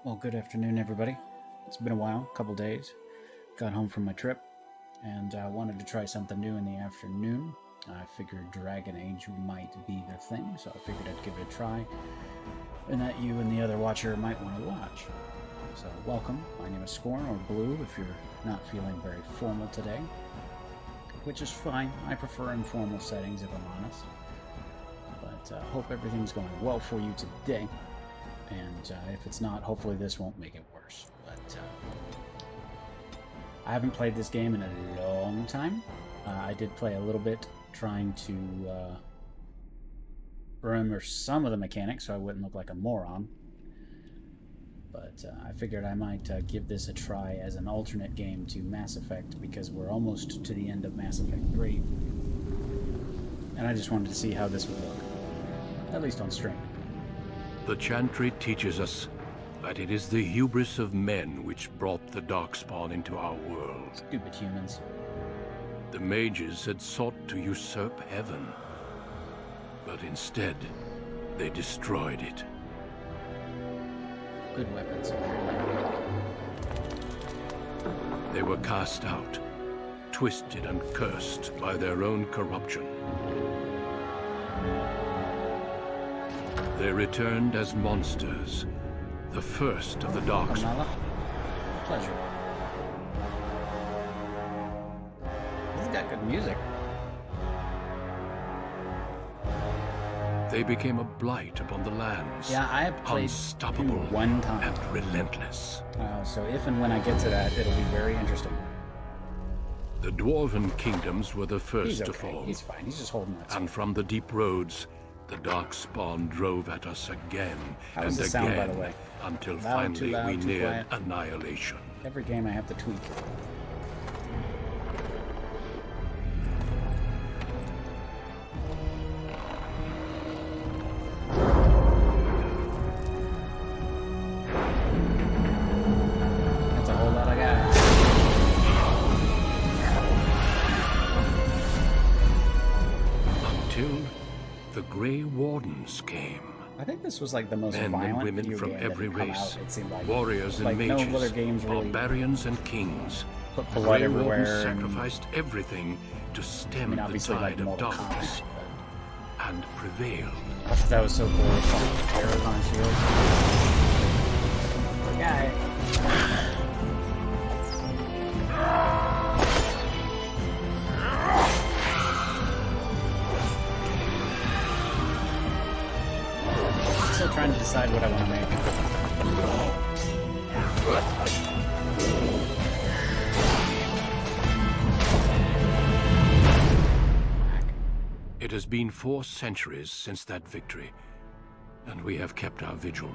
Well, good afternoon, everybody. It's been a while, a couple days. Got home from my trip, and I wanted to try something new in the afternoon. I figured Dragon Age might be the thing, so I figured I'd give it a try, and that you and the other watcher might want to watch. So, welcome. My name is Scorn, or Blue, if you're not feeling very formal today, which is fine. I prefer informal settings, if I'm honest. But hope everything's going well for you today. And if it's not, hopefully this won't make it worse. But I haven't played this game in a long time. I did play a little bit trying to remember some of the mechanics so I wouldn't look like a moron. But I figured I might give this a try as an alternate game to Mass Effect, because we're almost to the end of Mass Effect 3. And I just wanted to see how this would look, at least on stream. The Chantry teaches us that it is the hubris of men which brought the Darkspawn into our world. Stupid humans. The mages had sought to usurp heaven, but instead, they destroyed it. Good weapons. They were cast out, twisted and cursed by their own corruption. They returned as monsters, the first of the Darkspawn. Pleasure. This has got good music. They became a blight upon the lands. Yeah, I have played unstoppable one time. and relentless. So if and when I get to that, it'll be very interesting. The Dwarven kingdoms were the first He's to okay. fall. He's fine. He's just holding that. And from the deep roads, the Darkspawn drove at us again How and does it sound, by again, the way? until Loud, too finally loud, we too neared quiet? annihilation. Every game I have to tweak. That's a whole lot of guys. Until the Grey Wardens came. I think this was like the most Men and violent women video from game every that come race, out, it seemed like. warriors and Like, no mages, other games really barbarians and kings. put The blood Grey Wardens everywhere. And, sacrificed everything to I stem mean, the obviously, like tide of Mortal darkness, Kombat. and prevailed. But that was so cool. It's like arrows on a shield. Poor guy. I'm still trying to decide what I want to make. It has been 4 centuries since that victory, and we have kept our vigil.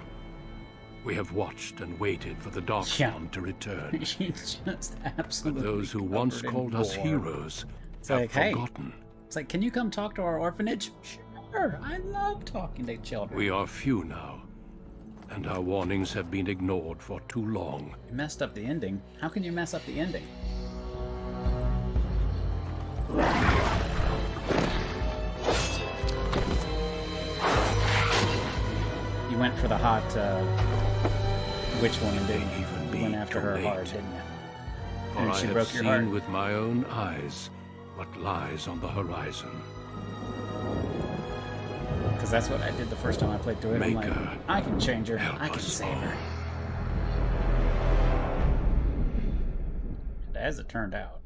We have watched and waited for the Darkspawn to return. He's just But absolutely those who once covered in called us gore. heroes It's have like, hey. forgotten. It's like, can you come talk to our orphanage? Sure, I love talking to children. We are few now, and our warnings have been ignored for too long. You messed up the ending. How can you mess up the ending? You went for the hot, witch woman, didn't you? Even You be went after too her late. hard, didn't you? For And I she have broke your seen heart. with my own eyes what lies on the horizon. Because that's what I did the first time I played through it. I'm Make like, her I can change her. help I can us save all. her. And as it turned out.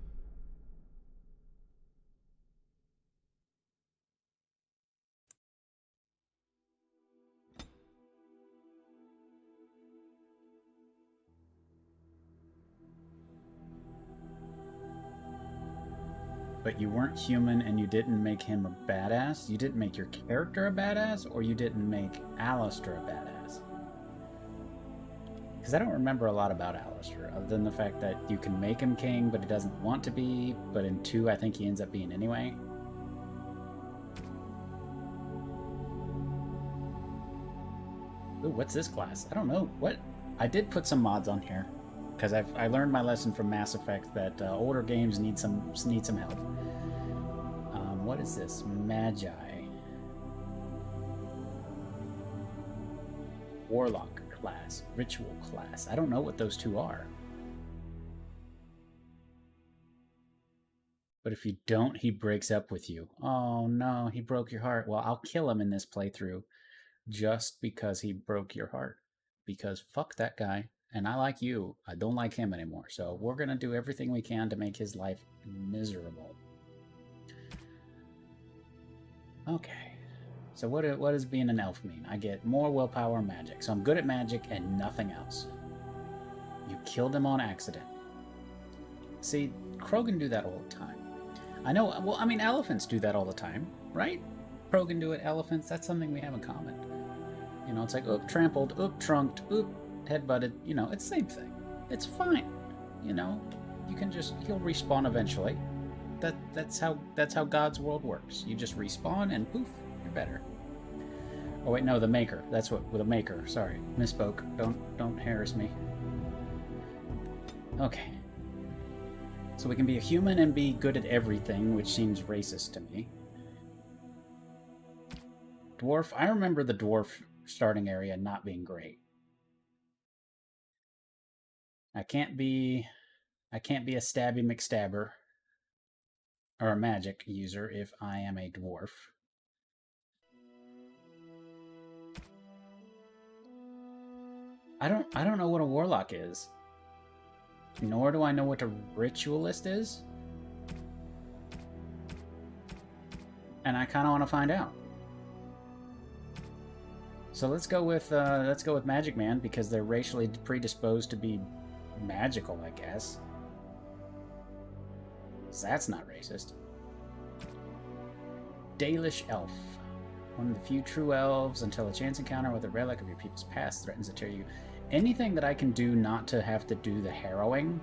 But you weren't human and you didn't make him a badass? You didn't make your character a badass? Or you didn't make Alistair a badass? Because I don't remember a lot about Alistair, other than the fact that you can make him king, but he doesn't want to be. But in 2, I think he ends up being anyway. Ooh, what's this class? I don't know. What? I did put some mods on here. because I learned my lesson from Mass Effect that older games need some help. What is this? Magi. Warlock. class, ritual class. I don't know what those two are. But if you don't, he breaks up with you. Oh no, he broke your heart. Well, I'll kill him in this playthrough just because he broke your heart. Because fuck that guy. And I like you. I don't like him anymore. So we're going to do everything we can to make his life miserable. Okay. So what does being an elf mean? I get more willpower and magic. So I'm good at magic and nothing else. You killed him on accident. See, Krogan do that all the time. I know, well, I mean, elephants do that all the time, right? Krogan do it, elephants, that's something we have in common. You know, it's like, oop, trampled, oop, trunked, oop, headbutted. You know, it's the same thing. It's fine. You know, you can just, he'll respawn eventually. That's how God's world works. You just respawn and poof, you're better. Oh wait, no, the Maker. That's what, with a Maker. Sorry, misspoke. Don't harass me. Okay. So we can be a human and be good at everything, which seems racist to me. Dwarf. I remember the dwarf starting area not being great. I can't be a stabby McStabber or a magic user if I am a dwarf. I don't know what a warlock is. Nor do I know what a ritualist is. And I kind of want to find out. So let's go with Magic Man because they're racially predisposed to be magical, I guess. So that's not racist. Dalish Elf. One of the few true elves until a chance encounter with a relic of your people's past threatens to tear you. Anything that I can do not to have to do the harrowing.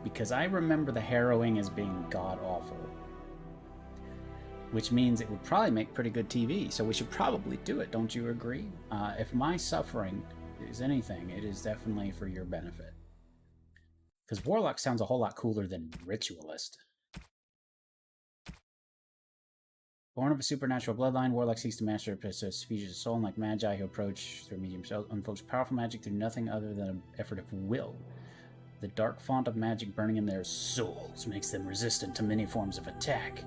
Because I remember the harrowing as being god-awful. Which means it would probably make pretty good TV, so we should probably do it, don't you agree? If my suffering is anything, it is definitely for your benefit. Because Warlock sounds a whole lot cooler than Ritualist. Born of a supernatural bloodline, Warlock seeks to master a species' soul, and like Magi who approach through medium self, unfolds powerful magic through nothing other than an effort of will. The dark font of magic burning in their souls makes them resistant to many forms of attack.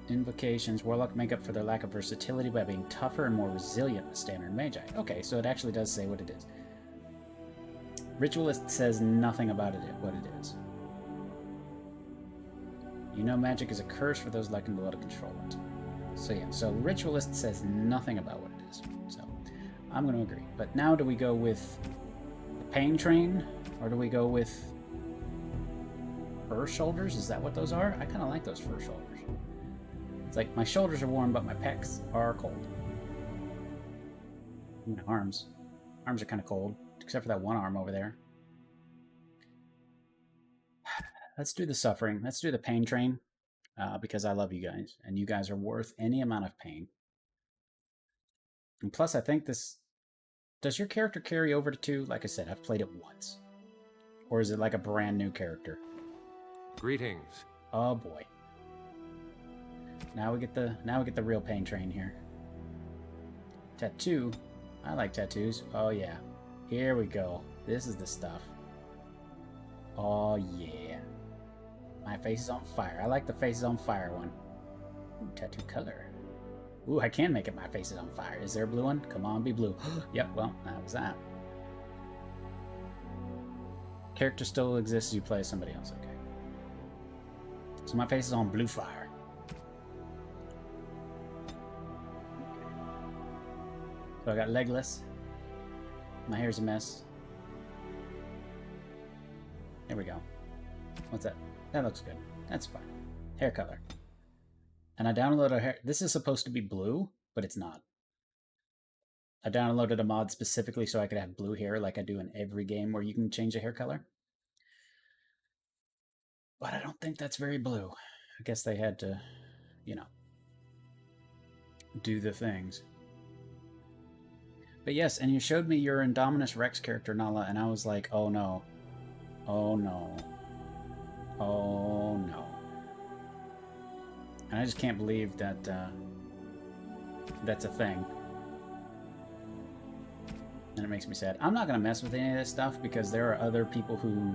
Invocations. Warlock make up for their lack of versatility by being tougher and more resilient than standard Magi. Okay, so it actually does say what it is. Ritualist says nothing about it, what it is. You know magic is a curse for those lacking the will to control it. So yeah, so Ritualist says nothing about what it is. So I'm going to agree. But now do we go with the Pain Train? Or do we go with fur shoulders? Is that what those are? I kind of like those fur shoulders. It's like my shoulders are warm, but my pecs are cold. My arms. Arms are kind of cold, except for that one arm over there. Let's do the suffering. Let's do the Pain Train, because I love you guys, and you guys are worth any amount of pain. And plus, I think this... Does your character carry over to 2? Like I said, I've played it once. Or is it like a brand new character? Greetings. Oh boy. Now we get the real Pain Train here. Tattoo. I like tattoos. Oh yeah. Here we go. This is the stuff. Oh yeah. My face is on fire. I like the faces on fire one. Ooh, tattoo color. Ooh, I can make it my face is on fire. Is there a blue one? Come on, be blue. Yep, well, that was that. Character still exists as you play somebody else. Okay. So my face is on blue fire. So I got legless. My hair's a mess. There we go. What's that? That looks good. That's fine. Hair color. And I downloaded a hair... This is supposed to be blue, but it's not. I downloaded a mod specifically so I could have blue hair like I do in every game where you can change the hair color. But I don't think that's very blue. I guess they had to, you know, do the things. But yes, and you showed me your Indominus Rex character, Nala, and I was like, oh no. Oh no. Oh no. And I just can't believe that that's a thing. And it makes me sad. I'm not going to mess with any of this stuff because there are other people who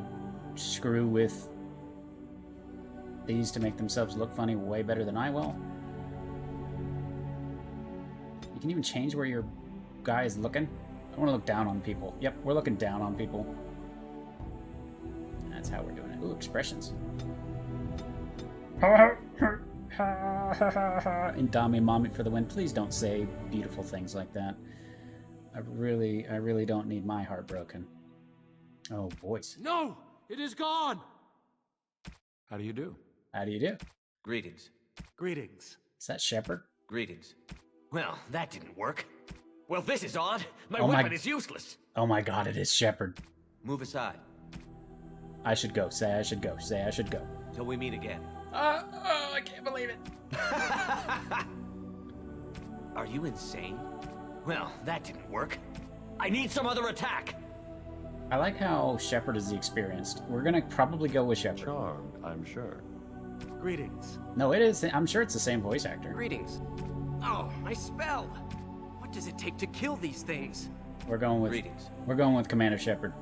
screw with these to make themselves look funny way better than I will. You can even change where your guy is looking. I want to look down on people. Yep, we're looking down on people. That's how we're doing it. Ooh, expressions. Indami mommy for the win. Please don't say beautiful things like that. I really don't need my heart broken. Oh, voice. No! It is gone! How do you do? How do you do? Greetings. Greetings. Is that Shepard? Greetings. Well, that didn't work. Well, this is odd. My Oh my- weapon is useless. Oh my god, it is Shepard. Move aside. I should go. Say I should go. Say I should go. Till we meet again. Oh, I can't believe it. Are you insane? Well, that didn't work. I need some other attack. I like how Shepard is the experienced. We're gonna probably go with Shepard. Charmed, I'm sure. Greetings. No, it is. I'm sure it's the same voice actor. Greetings. Oh, my spell! What does it take to kill these things? We're going with Greetings. We're going with Commander Shepard.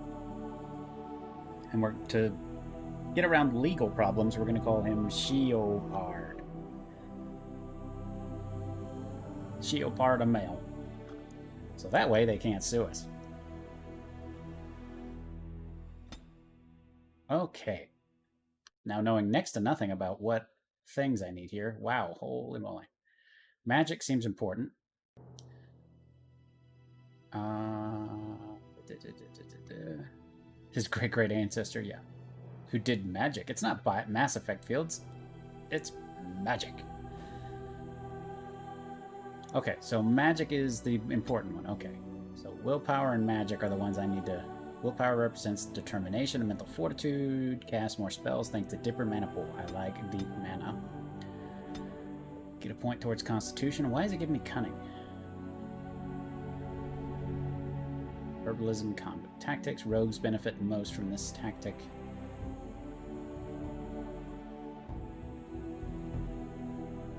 And we're to get around legal problems. We're gonna call him Sheopard. Sheopard a male. So that way they can't sue us. Okay. Now knowing next to nothing about what things I need here. Wow, holy moly. Magic seems important. His great ancestor, yeah. Who did magic. It's not Mass Effect fields. It's magic. Okay, so magic is the important one. Okay. So willpower and magic are the ones I need to... Willpower represents determination and mental fortitude. Cast more spells thanks to Dipper Mana Pool. I like deep mana. Get a point towards Constitution. Why does it give me Cunning? Herbalism, Combat Tactics. Rogues benefit most from this tactic.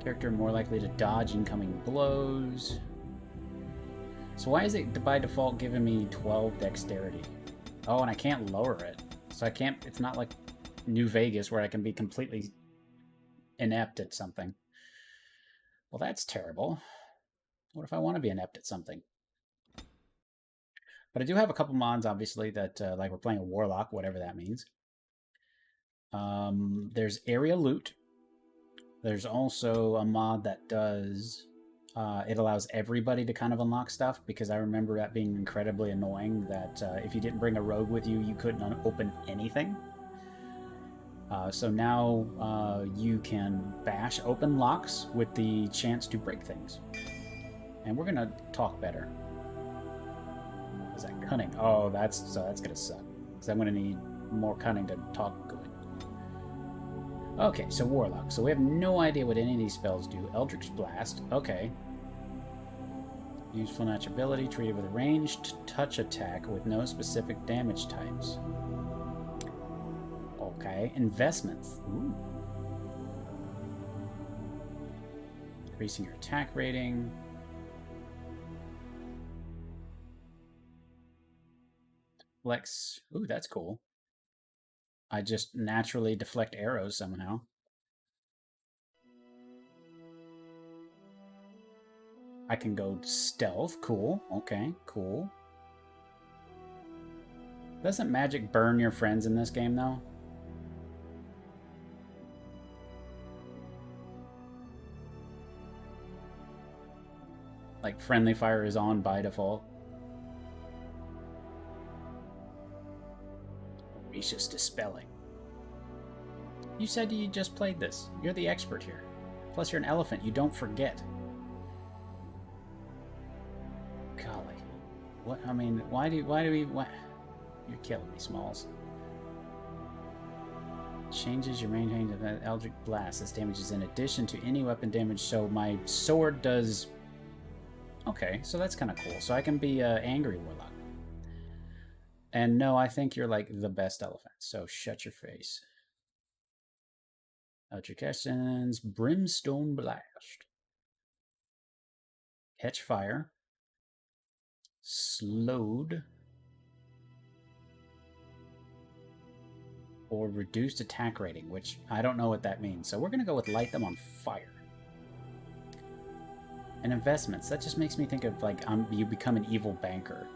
Character more likely to dodge incoming blows. So why is it by default giving me 12 dexterity? Oh, and I can't lower it. So I can't... It's not like New Vegas where I can be completely inept at something. Well, that's terrible. What if I want to be inept at something? But I do have a couple mods, obviously, that, like we're playing a Warlock, whatever that means. There's Area Loot. There's also a mod that does... it allows everybody to kind of unlock stuff, because I remember that being incredibly annoying, that if you didn't bring a rogue with you, you couldn't open anything. So now you can bash open locks with the chance to break things. And we're going to talk better. Is that cunning? Oh, that's going to suck. Because I'm going to need more cunning to talk good. Okay, so Warlock. So we have no idea what any of these spells do. Eldritch Blast. Okay. Useful natural ability, treated with a ranged touch attack with no specific damage types. Okay, investments. Ooh. Increasing your attack rating. Flex. Ooh, that's cool. I just naturally deflect arrows somehow. I can go stealth. Cool. Okay, cool. Doesn't magic burn your friends in this game, though? Like, friendly fire is on by default. Mauritius Dispelling. You said you just played this. You're the expert here. Plus, you're an elephant. You don't forget. Golly. What? I mean, why do we... You're killing me, Smalls. Changes your main range of an Eldritch Blast. This damage is in addition to any weapon damage, so my sword does... Okay, so that's kind of cool. So I can be Angry Warlock. And no, I think you're like the best elephant, so shut your face. Electric Essence, Brimstone Blast. Catch fire. Slowed. Or reduced attack rating, which I don't know what that means. So we're going to go with light them on fire. And investments. That just makes me think of, like, you become an evil banker.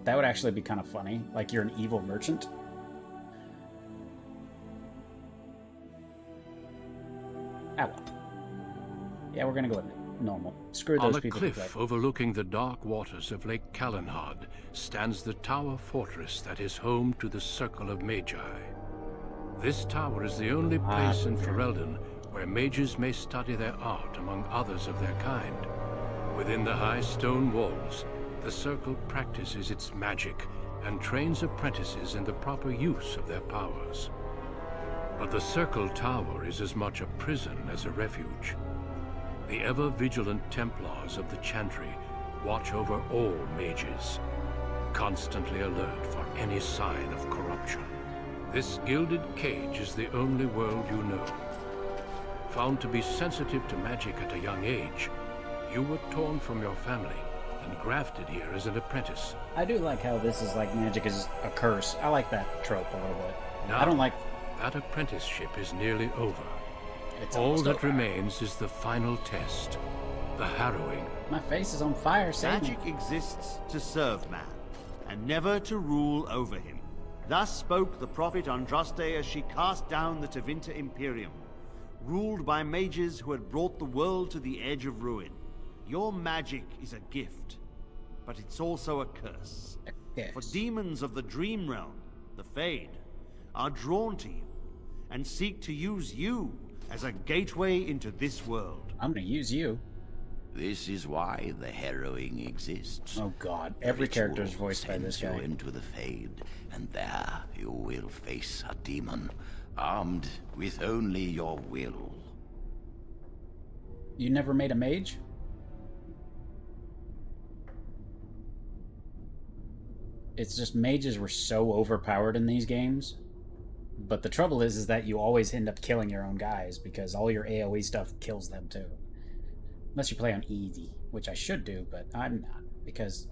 That would actually be kind of funny. Like, you're an evil merchant. Ah, well. Yeah, we're going to go with normal. Screw those people. On a cliff overlooking the dark waters of Lake Kalenhad stands the tower fortress that is home to the Circle of Magi. This tower is the only place in Ferelden where mages may study their art among others of their kind. Within the high stone walls, the Circle practices its magic and trains apprentices in the proper use of their powers. But the Circle Tower is as much a prison as a refuge. The ever-vigilant Templars of the Chantry watch over all mages, constantly alert for any sign of corruption. This gilded cage is the only world you know. Found to be sensitive to magic at a young age, you were torn from your family and grafted here as an apprentice. I do like how this is like magic is a curse. I like that trope a little bit. Now, I don't like... that apprenticeship is nearly over. It's All that over. remains is the final test, the harrowing. My face is on fire, save me. Magic exists to serve man, and never to rule over him. Thus spoke the prophet Andraste as she cast down the Tevinter Imperium, ruled by mages who had brought the world to the edge of ruin. Your magic is a gift, but it's also a curse. Yes. For demons of the Dream Realm, the Fade, are drawn to you, and seek to use you as a gateway into this world. I'm gonna use you. This is why the harrowing exists. Oh god, every character is voiced by this Sends guy. you into the Fade, and there you will face a demon, armed with only your will. You never made a mage? It's just mages were so overpowered in these games. But the trouble is that you always end up killing your own guys because all your AoE stuff kills them too. Unless you play on easy, which I should do, but I'm not, because...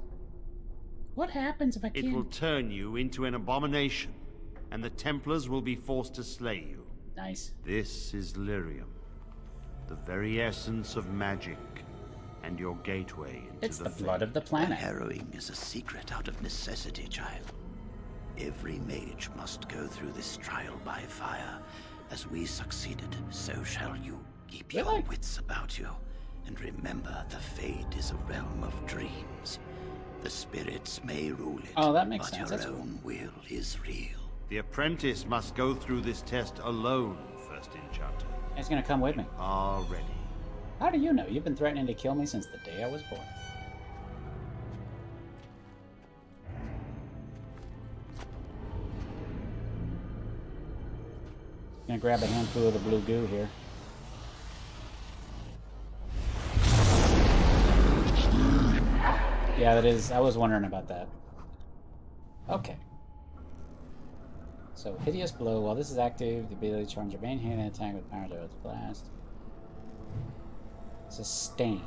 What happens if I It can't... will turn you into an abomination, and the Templars will be forced to slay you. Nice. This is Lyrium, the very essence of magic, and your gateway into It's the Fade. blood of the The planet. harrowing is a secret out of necessity, child. Every mage must go through this trial by fire. As we succeeded, so shall you. Keep your Really? wits about you. And remember, the Fade is a realm of dreams. The spirits may rule it, Oh, that makes but sense. your That's own will is real. The apprentice must go through this test alone, First Enchanter. He's gonna come with me. Already. How do you know? You've been threatening to kill me since the day I was born. Gonna grab a handful of the blue goo here. Yeah, that is. I was wondering about that. Okay. So, Hideous Blow. While this is active, the ability to charge your main hand and attack with power to Earth Blast. Sustained.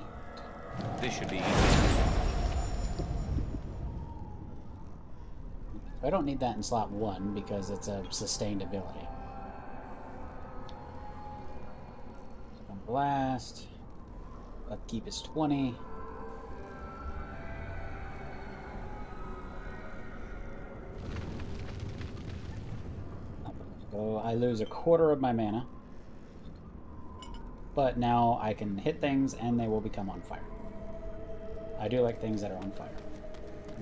This should be easy. I don't need that in slot 1 because it's a sustained ability. Blast. Upkeep is 20. So I lose a quarter of my mana. But now I can hit things and they will become on fire. I do like things that are on fire.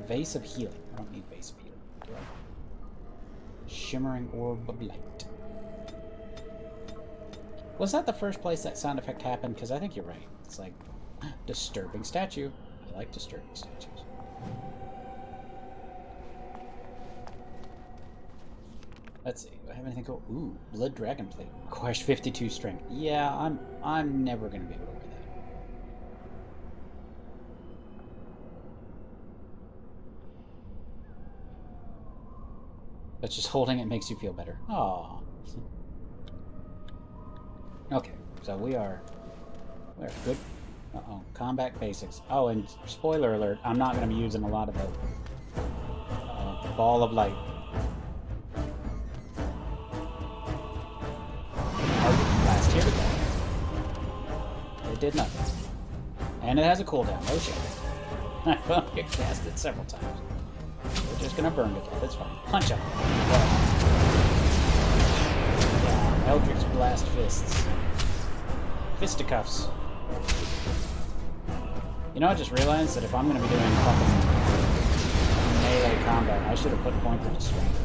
Vase of Healing. I don't need Vase of Healing. Do I? Shimmering Orb of Light. Was that the first place that sound effect happened? Because I think you're right. It's like, disturbing statue. I like disturbing statues. Let's see. Do I have anything cool? Ooh, Blood Dragon Plate. Requires 52 strength. Yeah, I'm never gonna be able to wear that. But just holding it makes you feel better. Aww. Okay, so we're good. Uh-oh. Combat basics. Oh, and spoiler alert, I'm not going to be using a lot of the ball of light. Blast. Here we go. It did nothing. And it has a cooldown. Oh shit. I've only cast it several times. We're just going to burn to death. It's fine. Punch him. Yeah, Eldritch Blast Fists. Fisticuffs. You know, I just realized that if I'm going to be doing fucking melee combat, I should have put pointer to strength.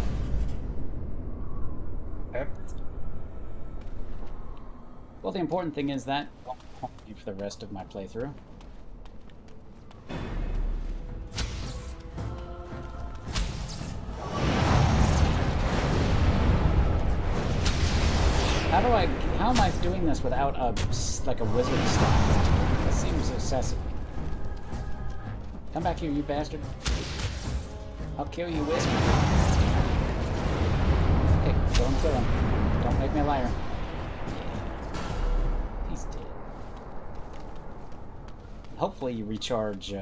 Well, the important thing is that won't haunt me for the rest of my playthrough. How am I doing this without a wizard staff? That seems excessive. Come back here, you bastard. I'll kill you, Wisp. Okay, go and kill him. Don't make me a liar. Yeah. He's dead. Hopefully you recharge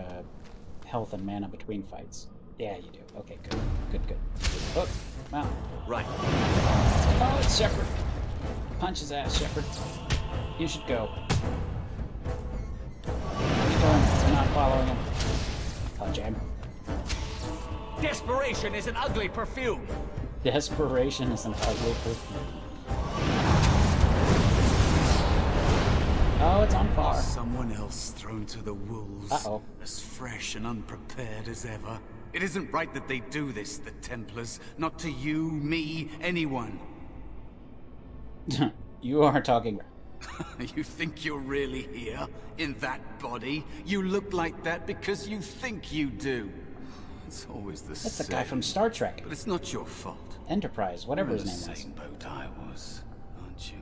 health and mana between fights. Yeah, you do. Okay, good. Good. Oh, wow. Right. Oh, it's Shepard. Punch his ass, Shepard. You should go. What are you doing? You're not following him. Punch him. Desperation is an ugly perfume. Desperation is an ugly perfume. Oh, it's on fire. Someone else thrown to the wolves. Uh-oh. As fresh and unprepared as ever. It isn't right that they do this, the Templars. Not to you, me, anyone. You are talking. You think you're really here? In that body? You look like that because you think you do. It's always the same. That's the guy from Star Trek. But it's not your fault. Enterprise, whatever You're his in the name was. same boat I was, aren't you?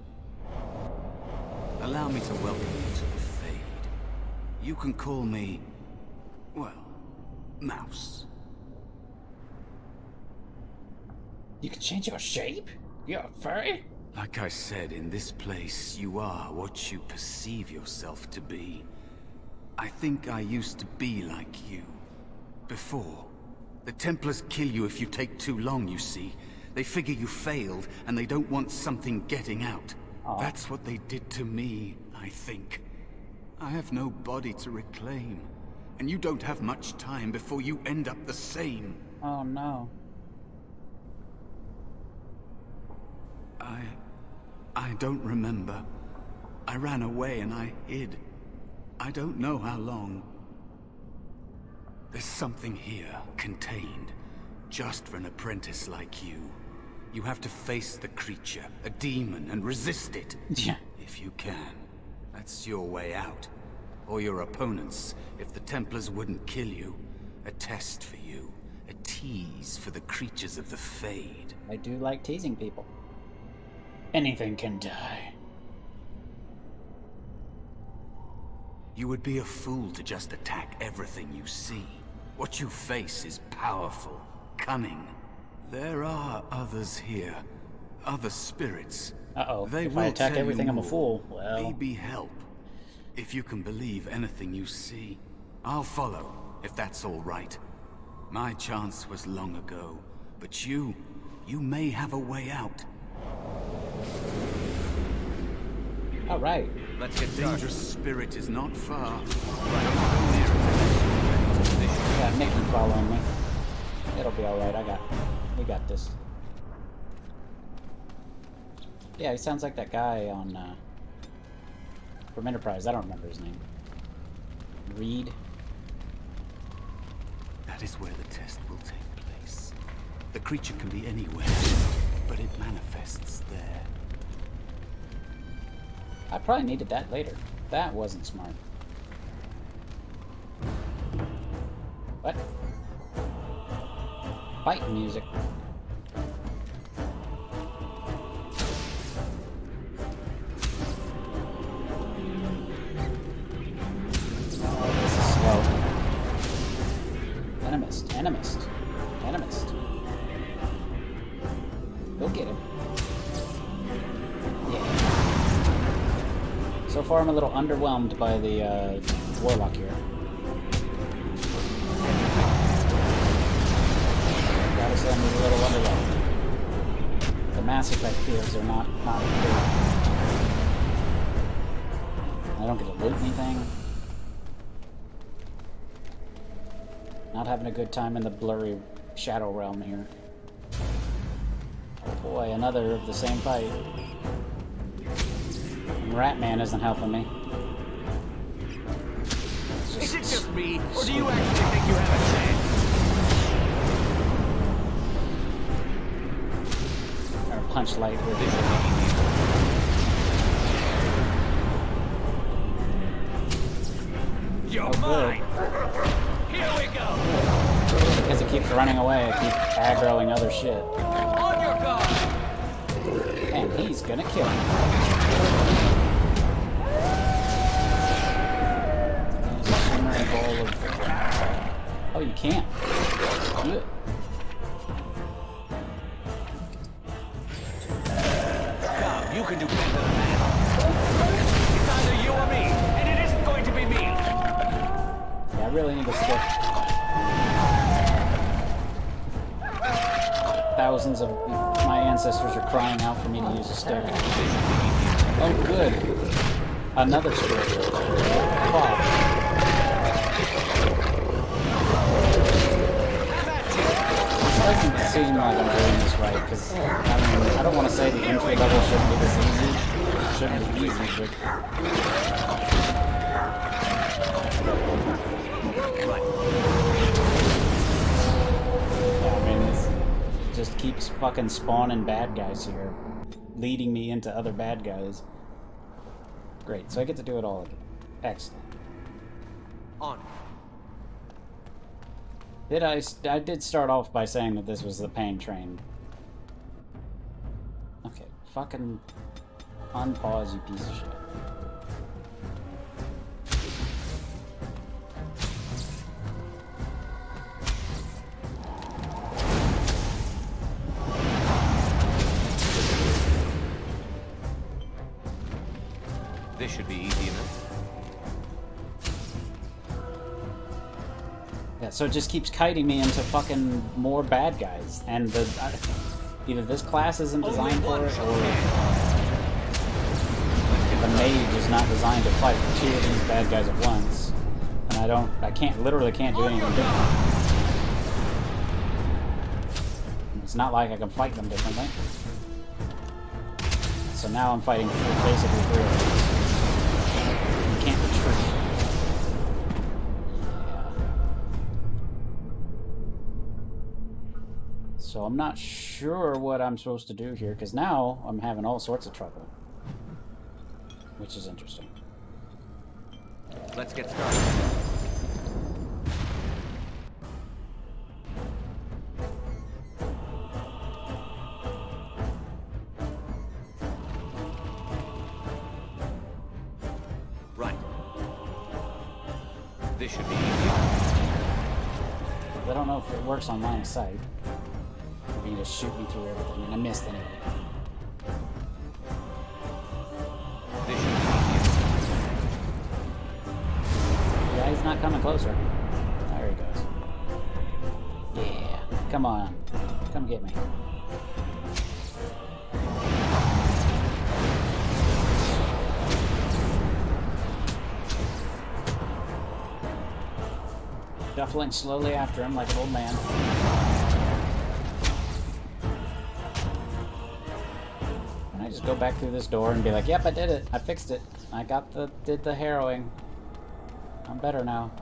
Allow me to welcome you to the Fade. You can call me, well, Mouse. You can change your shape? You're a furry? Like I said, in this place, you are what you perceive yourself to be. I think I used to be like you. Before. The Templars kill you if you take too long, you see. They figure you failed, and they don't want something getting out. Aww. That's what they did to me, I think. I have no body to reclaim. And you don't have much time before you end up the same. Oh no. I don't remember. I ran away and I hid. I don't know how long. There's something here, contained, just for an apprentice like you. You have to face the creature, a demon, and resist it. Yeah. If you can. That's your way out. Or your opponents, if the Templars wouldn't kill you. A test for you. A tease for the creatures of the Fade. I do like teasing people. Anything can die. You would be a fool to just attack everything you see. What you face is powerful, cunning. There are others here. Other spirits. Uh-oh. They If will I attack tell you everything, I'm a more. fool. Well... Maybe help. If you can believe anything you see. I'll follow, if that's all right. My chance was long ago. But you may have a way out. All right. Let's get The started. dangerous spirit is not far. Got Mickey following me. It'll be all right. We got this. Yeah, he sounds like that guy on from Enterprise. I don't remember his name. Reed. That is where the test will take place. The creature can be anywhere, but it manifests there. I probably needed that later. That wasn't smart. What? Fight music. Oh, this is slow. Animist, animist, animist. Go get him. Yeah. So far I'm a little underwhelmed by the Warlock here. Gotta say I'm a little underwhelmed. The Mass Effect fields are not good. I don't get to loot anything. Not having a good time in the blurry Shadow Realm here. Oh boy, another of the same fight. And Ratman isn't helping me. Is it just me, or do you actually think you have a chance? Or punch light with it. You're mine! Here we go! Because it keeps running away, I keep aggroing other shit. On your guard! And he's gonna kill him. There's a shimmering ball of... Oh, you can't. Good. Come, you can do better than that. It's either you or me, and it isn't going to be me! Yeah, I really need to stick. Thousands of my ancestors are crying out for me to use a stick. Oh, good. Another stick. Fuck. This doesn't seem like I'm doing this right, because, I mean, I don't want to say the entry level shouldn't be this easy. It shouldn't be easy, but... Yeah, I mean, it just keeps fucking spawning bad guys here, leading me into other bad guys. Great, so I get to do it all again. Excellent. On. I did start off by saying that this was the pain train. Okay, fucking unpause, you piece of shit. This should be easy enough. Yeah, so it just keeps kiting me into fucking more bad guys, and either this class isn't designed for it, or the mage is not designed to fight two of these bad guys at once, and literally can't do anything different. It's not like I can fight them differently. So now I'm fighting basically three of them. You can't retreat. So I'm not sure what I'm supposed to do here, because now I'm having all sorts of trouble. Which is interesting. Let's get started. Right. This should be easy. I don't know if it works on line of sight. Or you just shoot me through everything, and I missed anyway. This should be easy. Yeah, he's not coming closer. There he goes. Yeah, come on. Come get me. Shuffling slowly after him like an old man. Can I just go back through this door and be like, yep, I did it. I fixed it. I did the harrowing. I'm better now.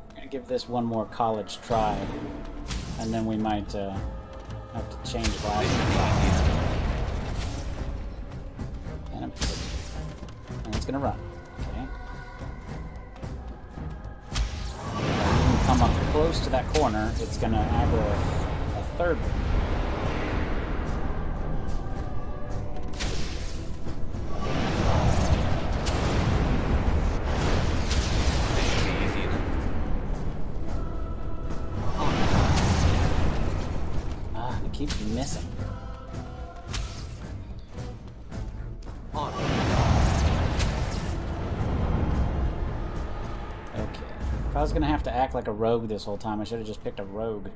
I'm gonna give this one more college try, and then we might have to change classes. And it's gonna run. Okay. When you come up close to that corner, it's gonna aggro a third one. Keeps missing. If I was gonna have to act like a rogue this whole time, I should have just picked a rogue.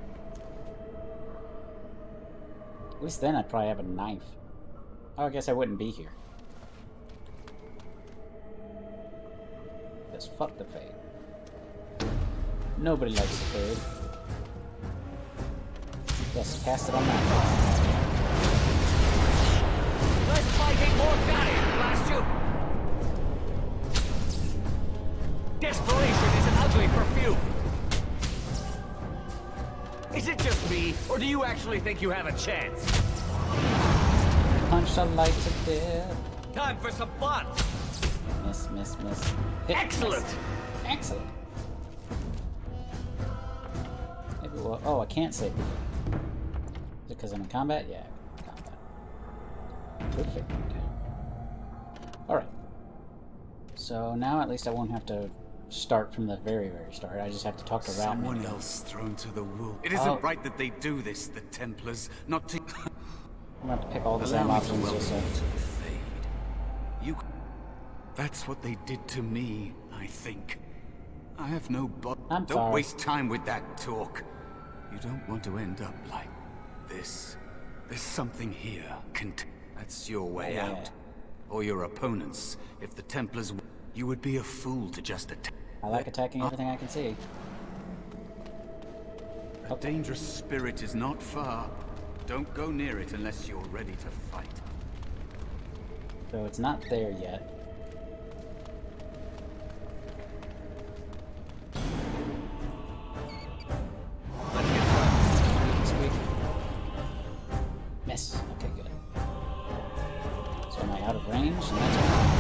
At least then I'd probably have a knife. Oh, I guess I wouldn't be here. Just fuck the Fade. Nobody likes the Fade. Yes, cast it on that. Less fighting, more dying, blast you! Desperation is an ugly perfume. Is it just me, or do you actually think you have a chance? Punch the light to death. Time for some fun! Miss, miss, miss. Hit, Excellent! miss. Excellent. Maybe we'll, oh, I can't save it. Is it because I'm in combat? Yeah, combat. Perfect. Alright. So now at least I won't have to start from the very, very start. I just have to talk to Ratman. Someone else thrown to the wolves. It isn't right that they do this, the Templars. Not to... I'm gonna have to pick all the same options just so... Fade. You... That's what they did to me, I think. I have no I'm Don't sorry. waste time with that talk. You don't want to end up like this. There's something here. That's your way Yeah. out. Or your opponents. If the Templars... You would be a fool to just attack. I like attacking everything I can see. A dangerous spirit is not far. Don't go near it unless you're ready to fight. So it's not there yet. Squeak. Miss. Okay, good. So am I out of range? And that's why.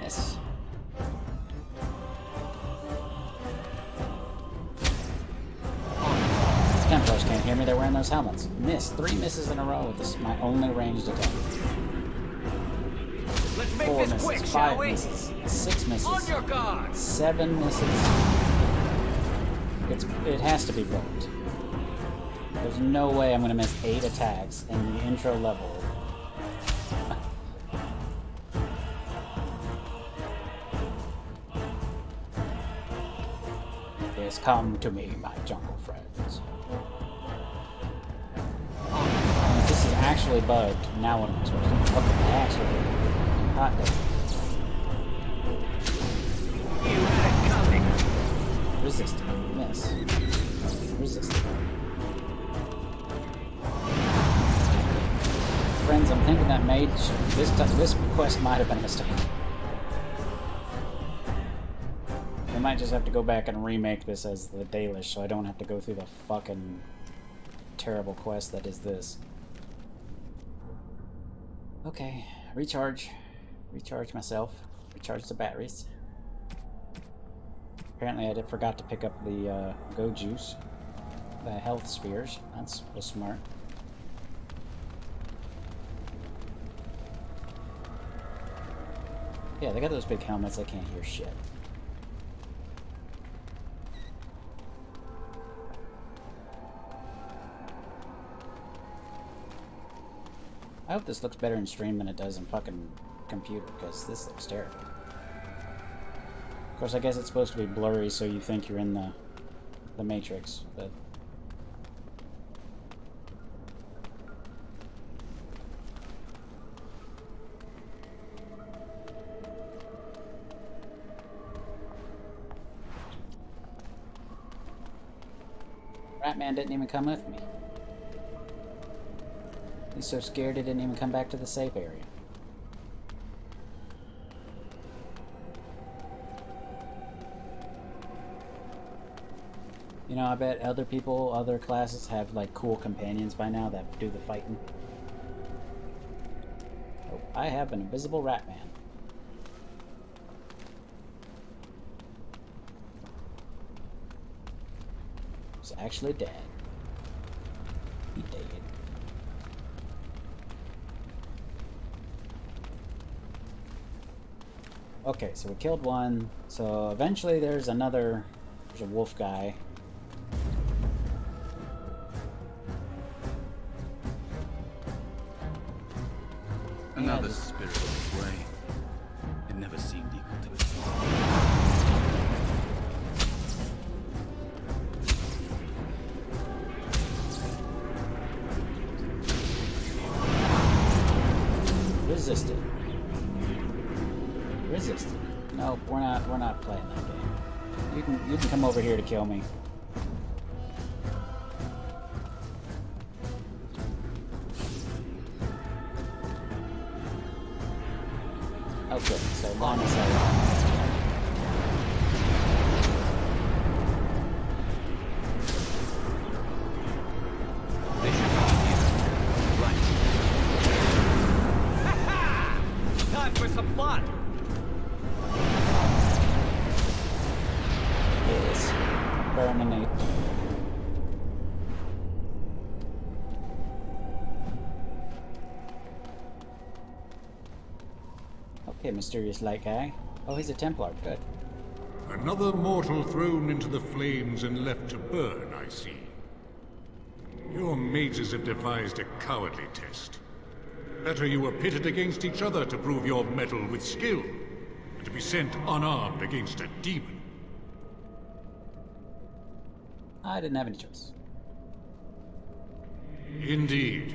Miss. Templars can't hear me, they're wearing those helmets. Miss. 3 misses in a row. This is my only ranged attack. Let's make 4 this misses, quick, 5 shall we? misses, 6 misses, On your guard! 7 misses. It has to be booked. There's no way I'm gonna miss 8 attacks in the intro level. Yes, come to me, my jungle friends. And if this is actually bugged, now what am I supposed to do? Okay, actually, hot day. You had it coming! Resist. Miss. Resist. Friends, I'm thinking that this quest might have been a mistake. I might just have to go back and remake this as the Dalish, so I don't have to go through the fucking terrible quest that is this. Okay, recharge. Recharge myself. Recharge the batteries. Apparently I forgot to pick up the Go Juice. The health spheres. Was smart. Yeah, they got those big helmets, I can't hear shit. I hope this looks better in stream than it does in fucking computer, because this looks terrible. Of course, I guess it's supposed to be blurry so you think you're in the Matrix, but... Ratman didn't even come with me. He's so scared he didn't even come back to the safe area. You know, I bet other people, other classes have like cool companions by now that do the fighting. Oh, I have an invisible Ratman. He's actually dead. He dead. Okay, so we killed one. So eventually there's a wolf guy. Another spirit this way. It never seemed equal to itself. Resisted. Resisted. No, we're not playing that game. You can come over here to kill me. Okay, so line of sight. Time for some fun! Yes. Burning. Okay, mysterious light guy. Oh, he's a Templar. Good. Another mortal thrown into the flames and left to burn, I see. Your mages have devised a cowardly test. Better you were pitted against each other to prove your mettle with skill, and to be sent unarmed against a demon. I didn't have any choice. Indeed.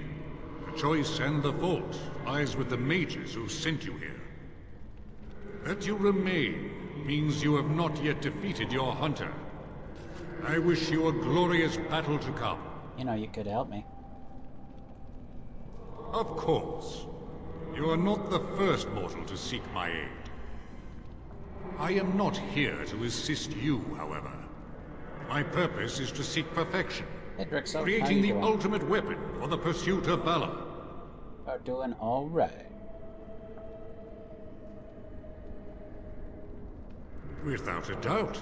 The choice and the fault lies with the mages who sent you here. That you remain means you have not yet defeated your hunter. I wish you a glorious battle to come. You know, you could help me. Of course. You are not the first mortal to seek my aid. I am not here to assist you, however. My purpose is to seek perfection, Hey, Drexel, creating the ultimate weapon for the pursuit of valor. Are doing all right. Without a doubt.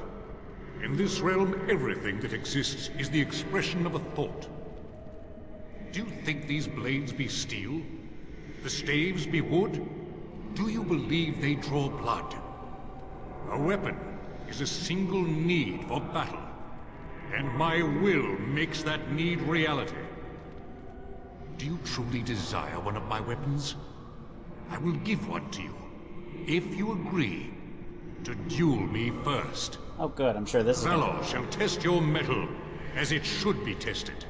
In this realm, everything that exists is the expression of a thought. Do you think these blades be steel? The staves be wood? Do you believe they draw blood? A weapon is a single need for battle, and my will makes that need reality. Do you truly desire one of my weapons? I will give one to you, if you agree to duel me first. Oh good, I'm sure this is... Valor shall test your mettle as it should be tested.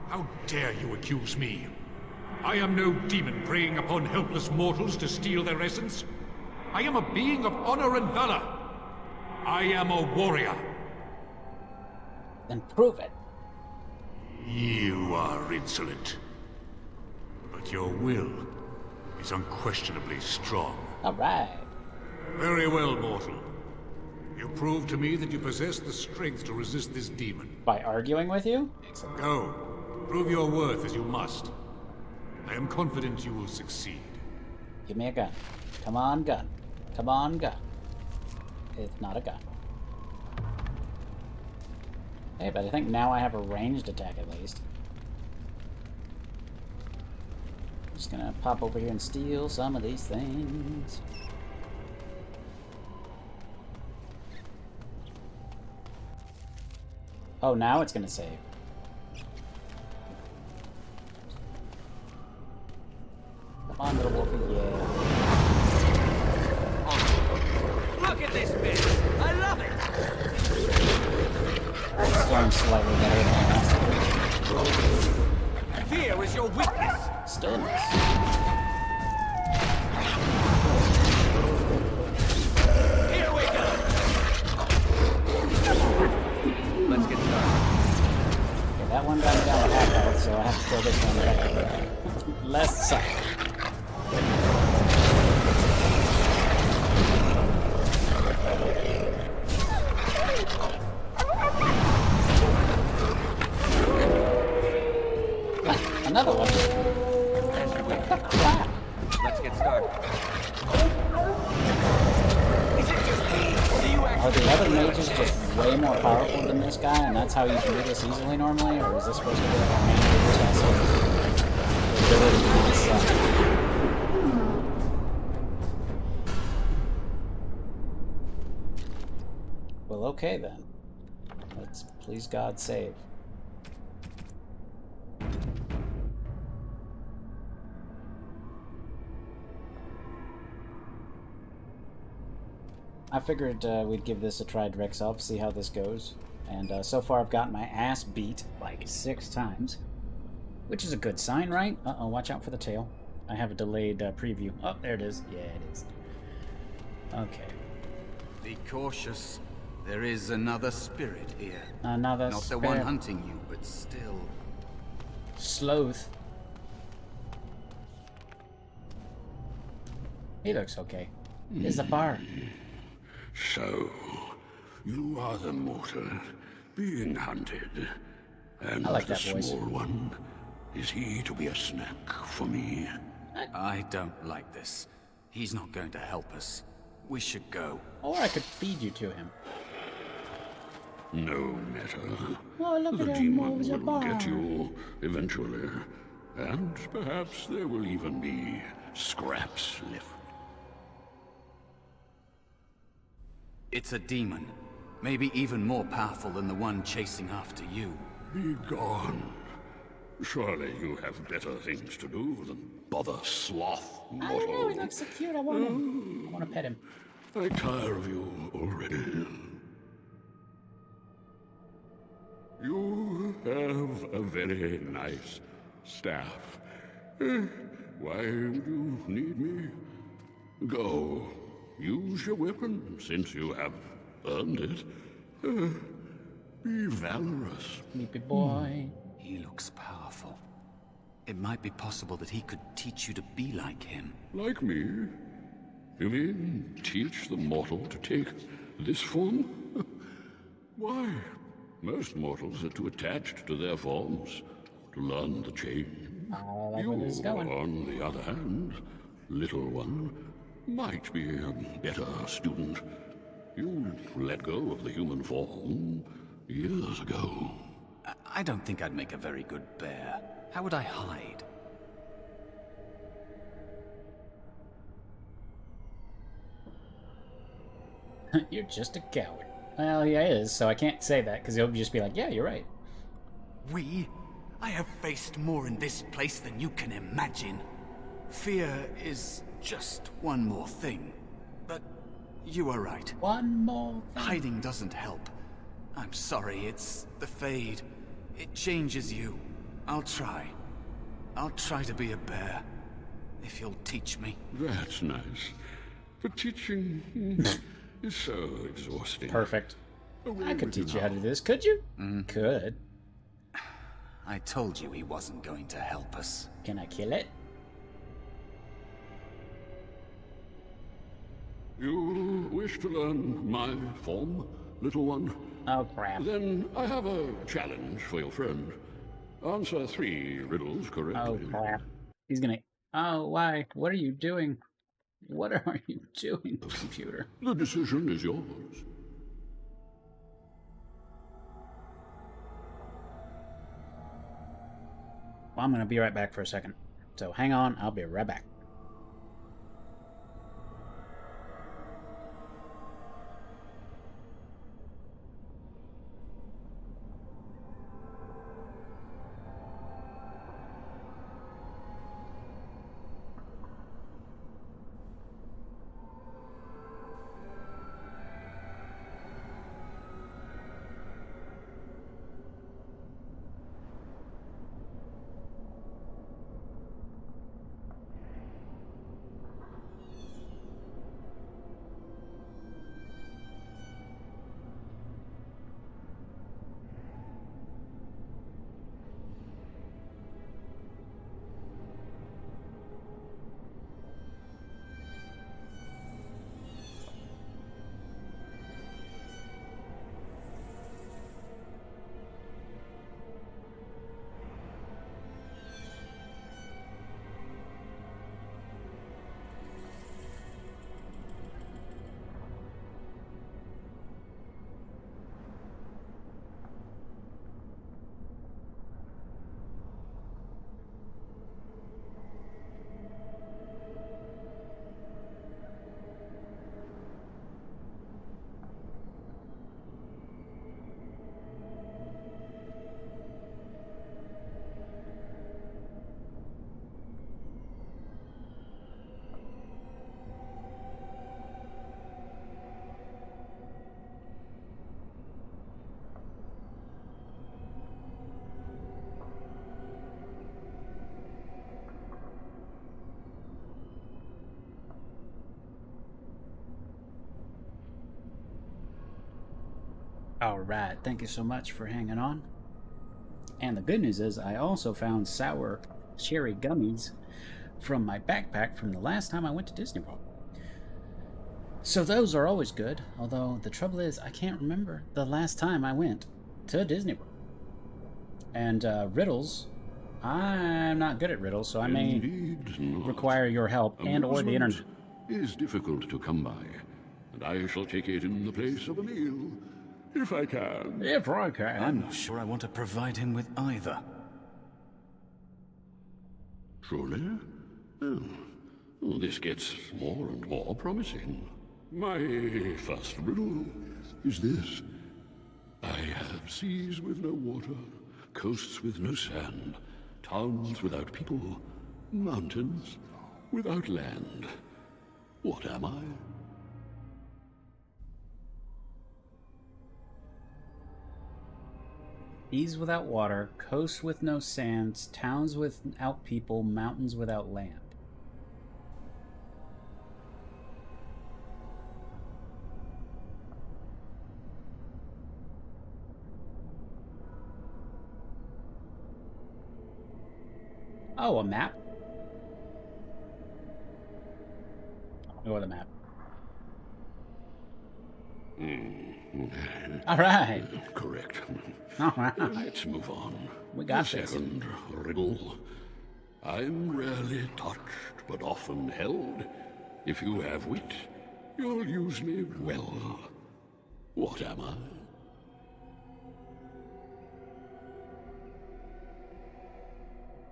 How dare you accuse me? I am no demon preying upon helpless mortals to steal their essence. I am a being of honor and valor. I am a warrior. Then prove it. You are insolent. But your will is unquestionably strong. Alright. Very well, mortal. You prove to me that you possess the strength to resist this demon. By arguing with you? Go. Prove your worth as you must. I am confident you will succeed. Give me a gun. Come on, gun. Come on, gun. It's not a gun. Hey, but I think now I have a ranged attack at least. Just gonna pop over here and steal some of these things. Oh, now it's gonna save. Come on, little wolfie, yeah. Look at this bitch! I love it! It's going slightly better than last. Fear is your weakness! Stillness. Here we go! Let's get started. Okay, that one got me down to half health, so I have to throw this one back. Less suck. Another one. Let's get started. Is it just me, or do you Are actually... the other mages just way more powerful than this guy, and that's how you can do this easily normally? Or is this supposed to be like a main mage has the ability to do this stuff? Well, okay then. Let's please God save. I figured we'd give this a try, Drexel, see how this goes. And so far I've gotten my ass beat like 6 times, which is a good sign, right? Uh-oh, watch out for the tail. I have a delayed preview. Oh, there it is. Yeah, it is. Okay. Be cautious. There is another spirit here. Another Not spirit. the one hunting you, but still. Sloth. He looks okay. Here's the bar. So, you are the mortal being hunted. And I like the that voice. small one, is he to be a snack for me? I don't like this. He's not going to help us. We should go. Or I could feed you to him. No matter. Oh, look The at him demon moves a will bar. get you eventually. And perhaps there will even be scraps left. It's a demon. Maybe even more powerful than the one chasing after you. Be gone. Surely you have better things to do than bother sloth I don't know, mortal. he looks so cute. I want him. I want to pet him. I tire of you already. You have a very nice staff. Why would you need me? Go. Use your weapon, since you have earned it. Be valorous. Sleepy boy. He looks powerful. It might be possible that he could teach you to be like him. Like me? You mean teach the mortal to take this form? Why? Most mortals are too attached to their forms to learn the change. I like where this is going. On the other hand, little one, might be a better student. You let go of the human form years ago. I don't think I'd make a very good bear. How would I hide? You're just a coward. Well, he is, so I can't say that, because he'll just be like, yeah, you're right. I have faced more in this place than you can imagine. Fear is just one more thing. But you are right. One more thing. Hiding doesn't help. I'm sorry, it's the Fade. It changes you. I'll try. I'll try to be a bear. If you'll teach me. That's nice. But teaching is so exhausting. Perfect. Away I could with you teach you now. how to do this, could you? Could. I told you he wasn't going to help us. Can I kill it? You wish to learn my form, little one? Oh, crap. Then I have a challenge for your friend. Answer 3 riddles correctly. Oh, crap. He's gonna... Oh, why? What are you doing? What are you doing, computer? The decision is yours. Well, I'm gonna be right back for a second. So hang on, I'll be right back. Alright, thank you so much for hanging on. And the good news is I also found sour cherry gummies from my backpack from the last time I went to Disney World. So those are always good, although the trouble is I can't remember the last time I went to Disney World. And riddles, I'm not good at riddles, so I may require your help and or the internet. Is difficult to come by, and I shall take it in the place of a meal, if I can. If I can. I'm not sure I want to provide him with either. Truly? Oh, this gets more and more promising. My first riddle is this. I have seas with no water, coasts with no sand, towns without people, mountains without land. What am I? Seas without water, coasts with no sands, towns without people, mountains without land. Oh, a map? I'll go with a map. All right. Correct. All right. Let's move on. We got the this. second riddle. I'm rarely touched, but often held. If you have wit, you'll use me well. What am I?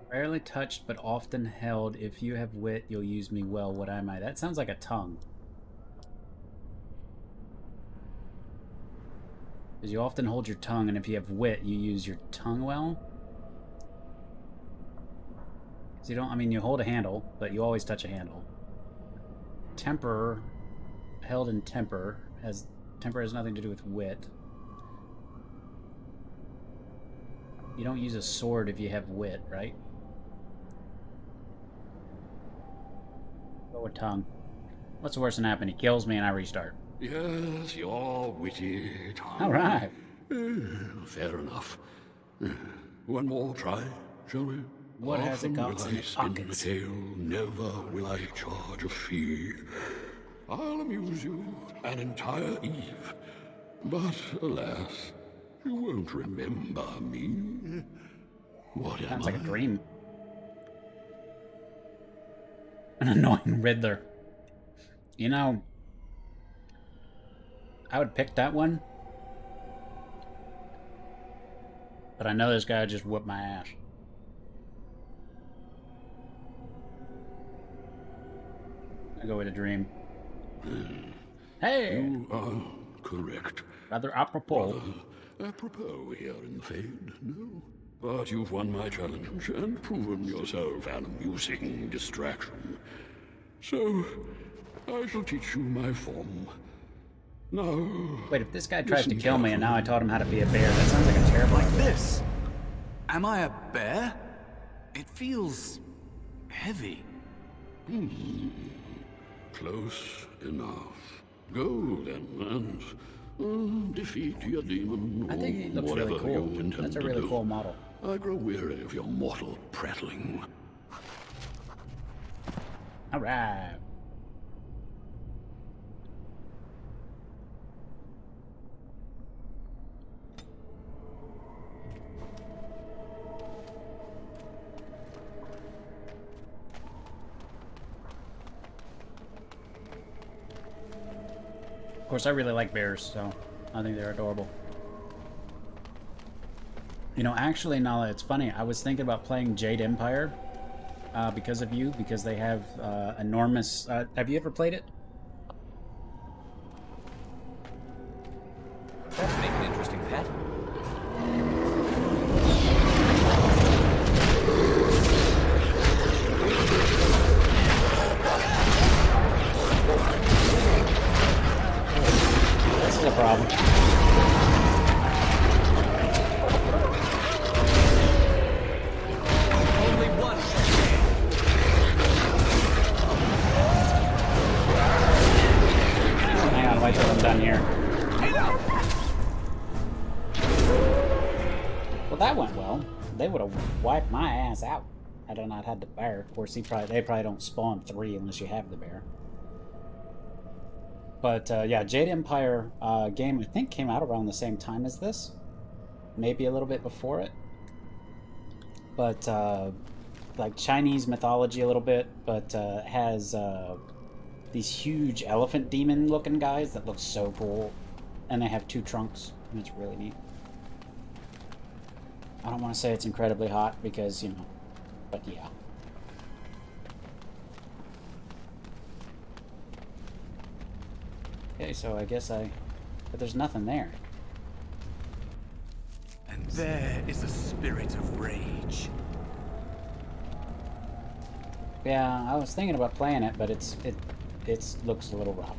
Rarely touched, but often held. If you have wit, you'll use me well. What am I? That sounds like a tongue. Because you often hold your tongue, and if you have wit, you use your tongue well. So you don't, I mean, you hold a handle, but you always touch a handle. Temper, held in temper, temper has nothing to do with wit. You don't use a sword if you have wit, right? Go with tongue. What's the worst that can happen? He kills me and I restart. Yes, you're witty, Tom. All right. Fair enough. One more try, shall we? What has it got Often in will I spin the pockets? tale, never will I charge a fee. I'll amuse you an entire eve, but alas, you won't remember me. What am Sounds like a I? dream. An annoying Riddler. You know, I would pick that one. But I know this guy just whooped my ass. I go with a dream. Hey! You are correct. Rather apropos. Apropos here in the Fade, no? But you've won my challenge and proven yourself an amusing distraction. So, I shall teach you my form. Now... Wait, if this guy tries to listen kill me and now I carefully. taught him how to be a bear, that sounds like a terrible Like idea. this? Am I a bear? It feels heavy. Close enough. Go then and defeat your demon. I think he looks whatever really cool. you intend That's a to really do. cool model. I grow weary of your mortal prattling. Alright. Of course, I really like bears, so I think they're adorable. You know, actually, Nala, it's funny. I was thinking about playing Jade Empire because of you, because they have enormous... have you ever played it? That'd make an interesting pet. This is a problem. Only one shall stand. Well, that went well. They would have wiped my ass out had I not had the bear. Of course, they probably don't spawn 3 unless you have the bear. But yeah, Jade Empire game I think came out around the same time as this, maybe a little bit before it. But like Chinese mythology a little bit, but has these huge elephant demon looking guys that look so cool, and they have 2 trunks, and it's really neat. I don't want to say it's incredibly hot because, you know, but yeah. Okay, so I guess but there's nothing there. And there is a spirit of rage. Yeah, I was thinking about playing it, but it looks a little rough.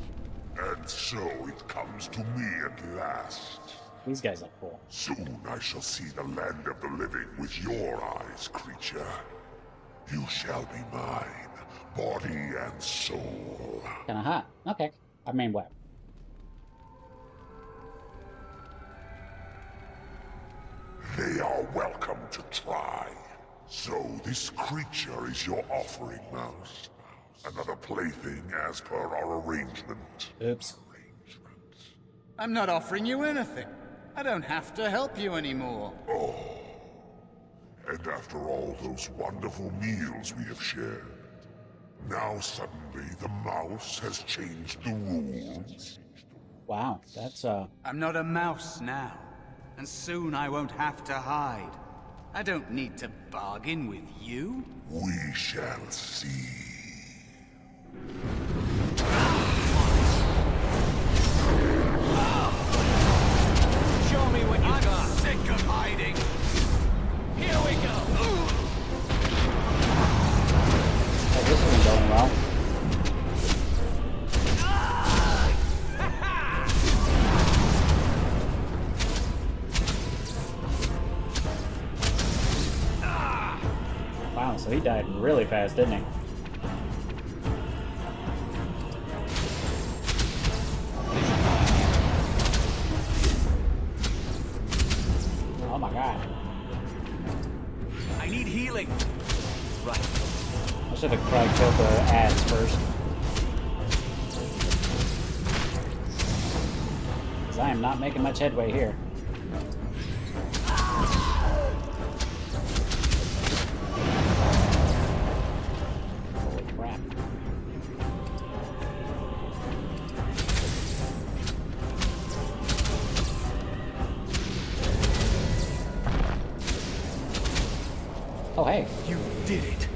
And so it comes to me at last. These guys look cool. Soon I shall see the land of the living with your eyes, creature. You shall be mine, body and soul. Kinda hot. Okay. I mean, what? They are welcome to try. So this creature is your offering, Mouse. Another plaything as per our arrangement. Oops. I'm not offering you anything. I don't have to help you anymore. Oh. And after all those wonderful meals we have shared, now suddenly the mouse has changed the rules. Wow, that's I'm not a mouse now, and soon I won't have to hide. I don't need to bargain with you. We shall see. Show me what you've got. I'm sick of hiding. Here we go. oh, this isn't going well. Wow, so he died really fast, didn't he? Oh my god. I need healing. Right. I should have probably killed the ads first. Because I am not making much headway here. Holy crap. Oh, hey. You did it.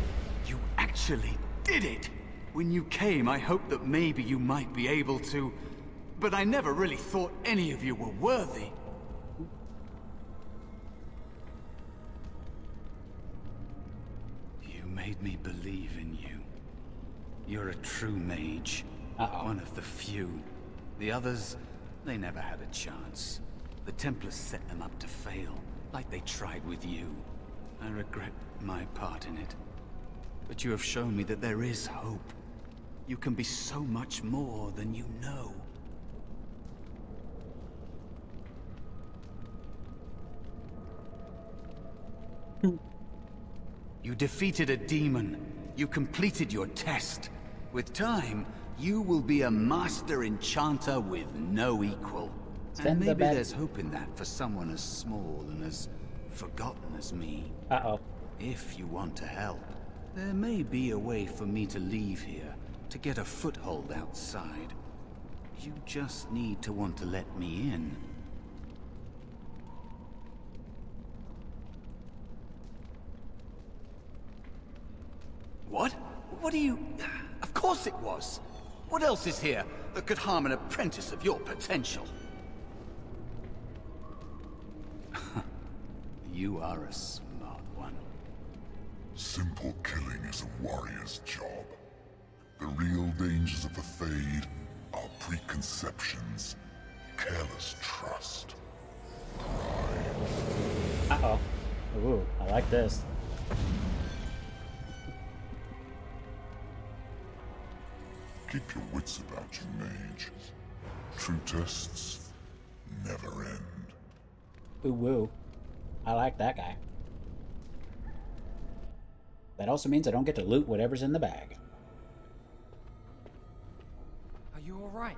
You actually did it. When you came, I hoped that maybe you might be able to, but I never really thought any of you were worthy. You made me believe in you. You're a true mage. Uh-oh. One of the few. The others, they never had a chance. The Templars set them up to fail, like they tried with you. I regret my part in it. But you have shown me that there is hope. You can be so much more than you know. You defeated a demon. You completed your test. With time, you will be a master enchanter with no equal. And maybe there's hope in that for someone as small and as forgotten as me. Uh-oh. If you want to help, there may be a way for me to leave here, to get a foothold outside. You just need to want to let me in. What? What are you... Of course it was! What else is here that could harm an apprentice of your potential? You are a smart one. Simple killing is a warrior's job. The real dangers of the Fade are preconceptions, careless trust, pride. Uh-oh. Ooh, I like this. Keep your wits about you, mage. True tests never end. Ooh, woo. I like that guy. That also means I don't get to loot whatever's in the bag. Are you alright?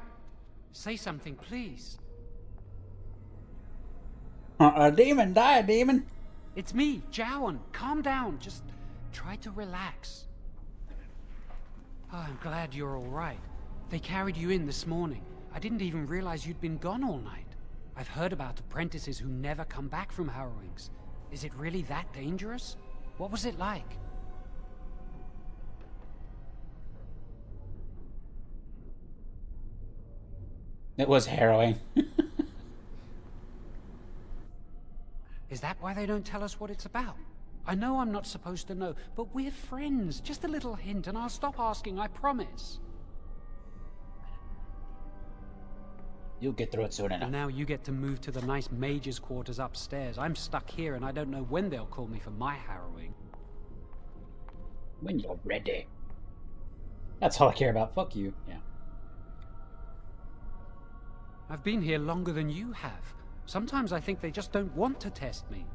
Say something, please. A demon, die, demon. It's me, Jowan. Calm down. Just try to relax. Oh, I'm glad you're alright. They carried you in this morning. I didn't even realize you'd been gone all night. I've heard about apprentices who never come back from harrowings. Is it really that dangerous? What was it like? It was harrowing. Is that why they don't tell us what it's about? I know I'm not supposed to know, but we're friends. Just a little hint and I'll stop asking, I promise. You'll get through it soon enough. And now you get to move to the nice mage's quarters upstairs. I'm stuck here and I don't know when they'll call me for my harrowing. When you're ready. That's all I care about. Fuck you. Yeah. I've been here longer than you have. Sometimes I think they just don't want to test me.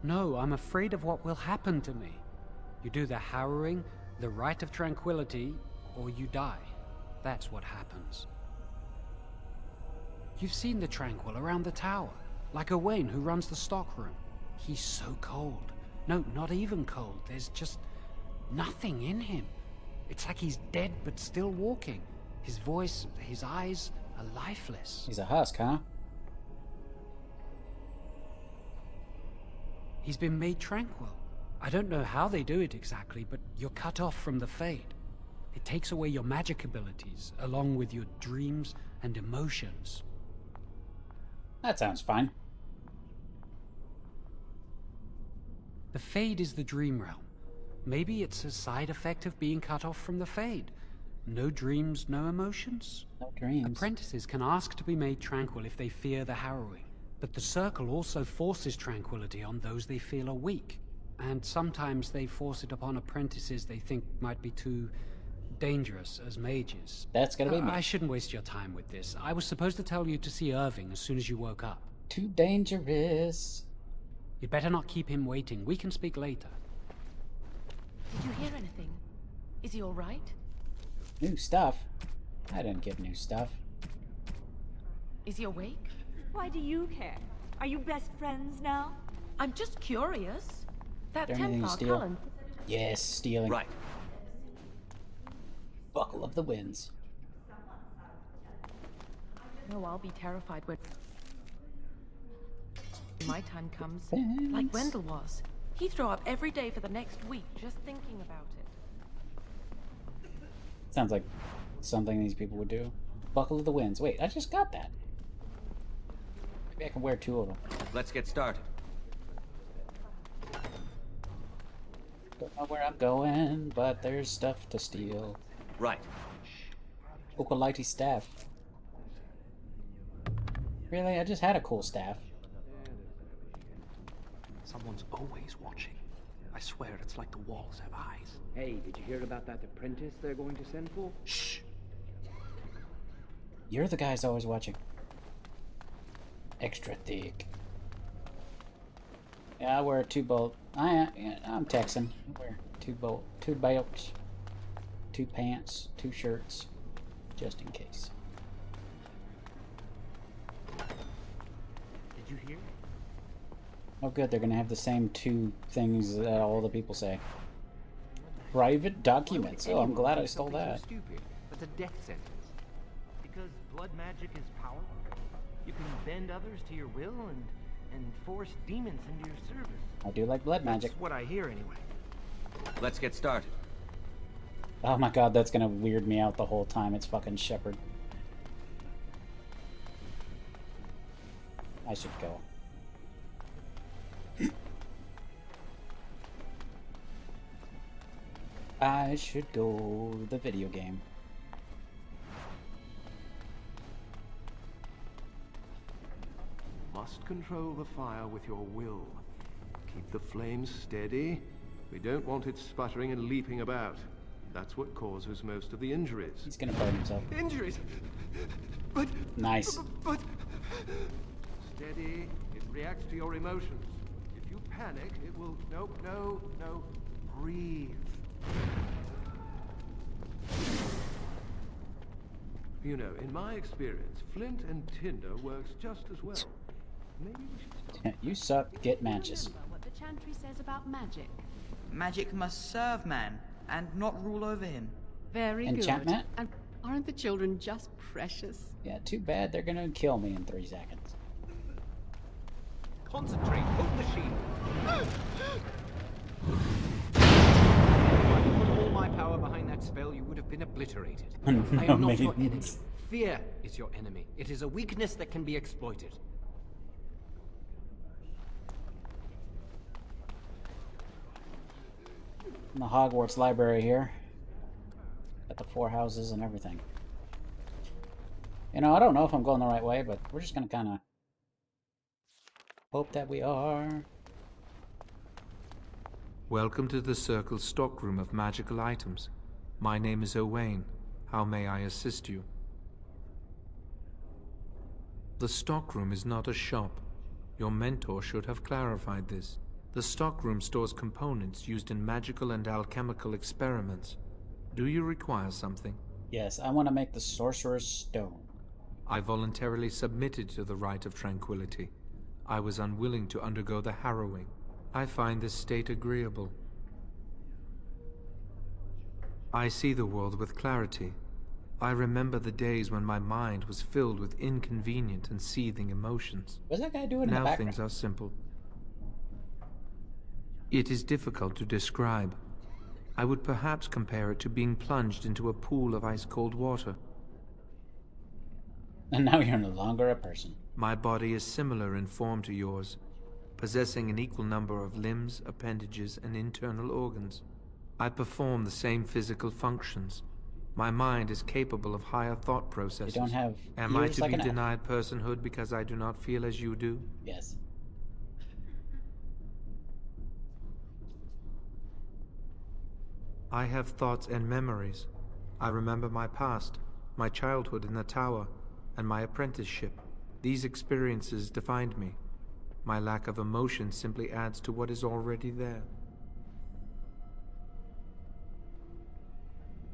No, I'm afraid of what will happen to me. You do the harrowing, the rite of tranquility, or you die. That's what happens. You've seen the Tranquil around the tower, like Owain who runs the stockroom. He's so cold. No, not even cold. There's just nothing in him. It's like he's dead but still walking. His voice, his eyes are lifeless. He's a husk, huh? He's been made tranquil. I don't know how they do it exactly, but you're cut off from the Fade. It takes away your magic abilities, along with your dreams and emotions. That sounds fine. The Fade is the dream realm. Maybe it's a side effect of being cut off from the Fade. No dreams, no emotions? No dreams. Apprentices can ask to be made tranquil if they fear the harrowing. But the Circle also forces tranquility on those they feel are weak. And sometimes they force it upon apprentices they think might be too dangerous as mages. That's gonna be me. I shouldn't waste your time with this. I was supposed to tell you to see Irving as soon as you woke up. Too dangerous. You'd better not keep him waiting. We can speak later. Did you hear anything? Is he all right? New stuff? I didn't get new stuff. Is he awake? Why do you care? Are you best friends now? I'm just curious. That Is there anything to Templar steal? Cullen. Yes, stealing. Right. Buckle of the Winds. No, I'll be terrified when my time comes. Thanks. Like Wendell was. He'd throw up every day for the next week just thinking about it. Sounds like something these people would do. Buckle of the Winds. Wait, I just got that. Maybe I can wear two of them. Let's get started. Don't know where I'm going, but there's stuff to steal. Right. Ukulite staff. Really? I just had a cool staff. Someone's always watching. I swear it's like the walls have eyes. Hey, did you hear about that apprentice they're going to send for? Shh! You're the guys always watching. Extra thick. Yeah, I wear a 2-bolt. I'm Texan. I wear 2 belts, 2 pants, 2 shirts, just in case. Did you hear? Oh good, they're gonna have the same 2 things that all the people say. Private documents. Oh, I'm glad I stole that. So stupid. That's a death sentence. Because blood magic is power. You can bend others to your will and force demons into your service. I do like blood magic. That's what I hear anyway. Let's get started. Oh my god, that's gonna weird me out the whole time. It's fucking Shepard. I should go. I should go to the video game. Must control the fire with your will. Keep the flames steady. We don't want it sputtering and leaping about. That's what causes most of the injuries. He's gonna burn himself. Injuries? But... Nice. But... steady. It reacts to your emotions. If you panic, it will... No. Breathe. You know, in my experience, flint and tinder works just as well. Maybe we should start... You suck, get matches. Remember what the chantry says about magic. Magic must serve man, and not rule over him. Very Enchantment? good. And aren't the children just precious? Yeah, too bad they're gonna kill me in 3 seconds. Concentrate. Open the shield. If I put all my power behind that spell, you would have been obliterated. I am not your enemy. Fear is your enemy. It is a weakness that can be exploited. In the Hogwarts library here. Got the 4 houses and everything. You know, I don't know if I'm going the right way, but we're just gonna kind of hope that we are. Welcome to the Circle's stockroom of magical items. My name is Owain. How may I assist you? The stockroom is not a shop. Your mentor should have clarified this. The stockroom stores components used in magical and alchemical experiments. Do you require something? Yes, I want to make the Sorcerer's Stone. I voluntarily submitted to the Rite of Tranquility. I was unwilling to undergo the harrowing. I find this state agreeable. I see the world with clarity. I remember the days when my mind was filled with inconvenient and seething emotions. What's that guy doing in the Now background? things are simple. It is difficult to describe. I would perhaps compare it to being plunged into a pool of ice-cold water. And now you're no longer a person. My body is similar in form to yours, possessing an equal number of limbs, appendages, and internal organs. I perform the same physical functions. My mind is capable of higher thought processes. You don't have Am I ears to like be an elf? denied personhood because I do not feel as you do? Yes. I have thoughts and memories. I remember my past, my childhood in the tower, and my apprenticeship. These experiences defined me. My lack of emotion simply adds to what is already there.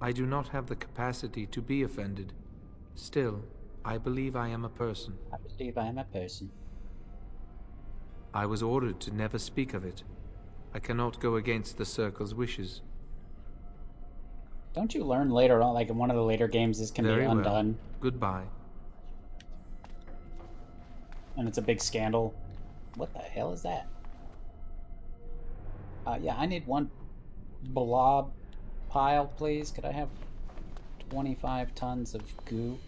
I do not have the capacity to be offended. Still, I believe I am a person. I believe I am a person. I was ordered to never speak of it. I cannot go against the Circle's wishes. Don't you learn later on, like in one of the later games, this can Very be undone? well. Goodbye. And it's a big scandal. What the hell is that? Yeah, I need one blob pile, please. Could I have 25 tons of goo?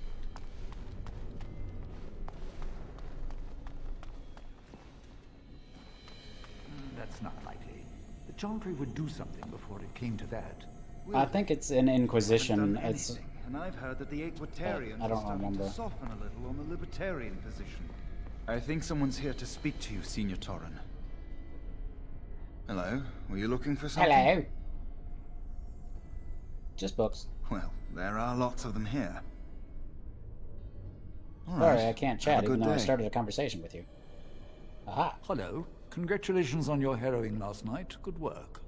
That's not likely. The Chantry would do something before it came to that. I think it's an Inquisition. It's. And I've heard that the Equitarians I don't are starting remember. to soften a little on the Libertarian position. I think someone's here to speak to you, Senior Torren. Hello? Were you looking for something? Hello. Just books. Well, there are lots of them here. All Sorry, right. I can't Have a chat even good though I day. started a conversation with you. Aha. Hello. Congratulations on your harrowing last night. Good work.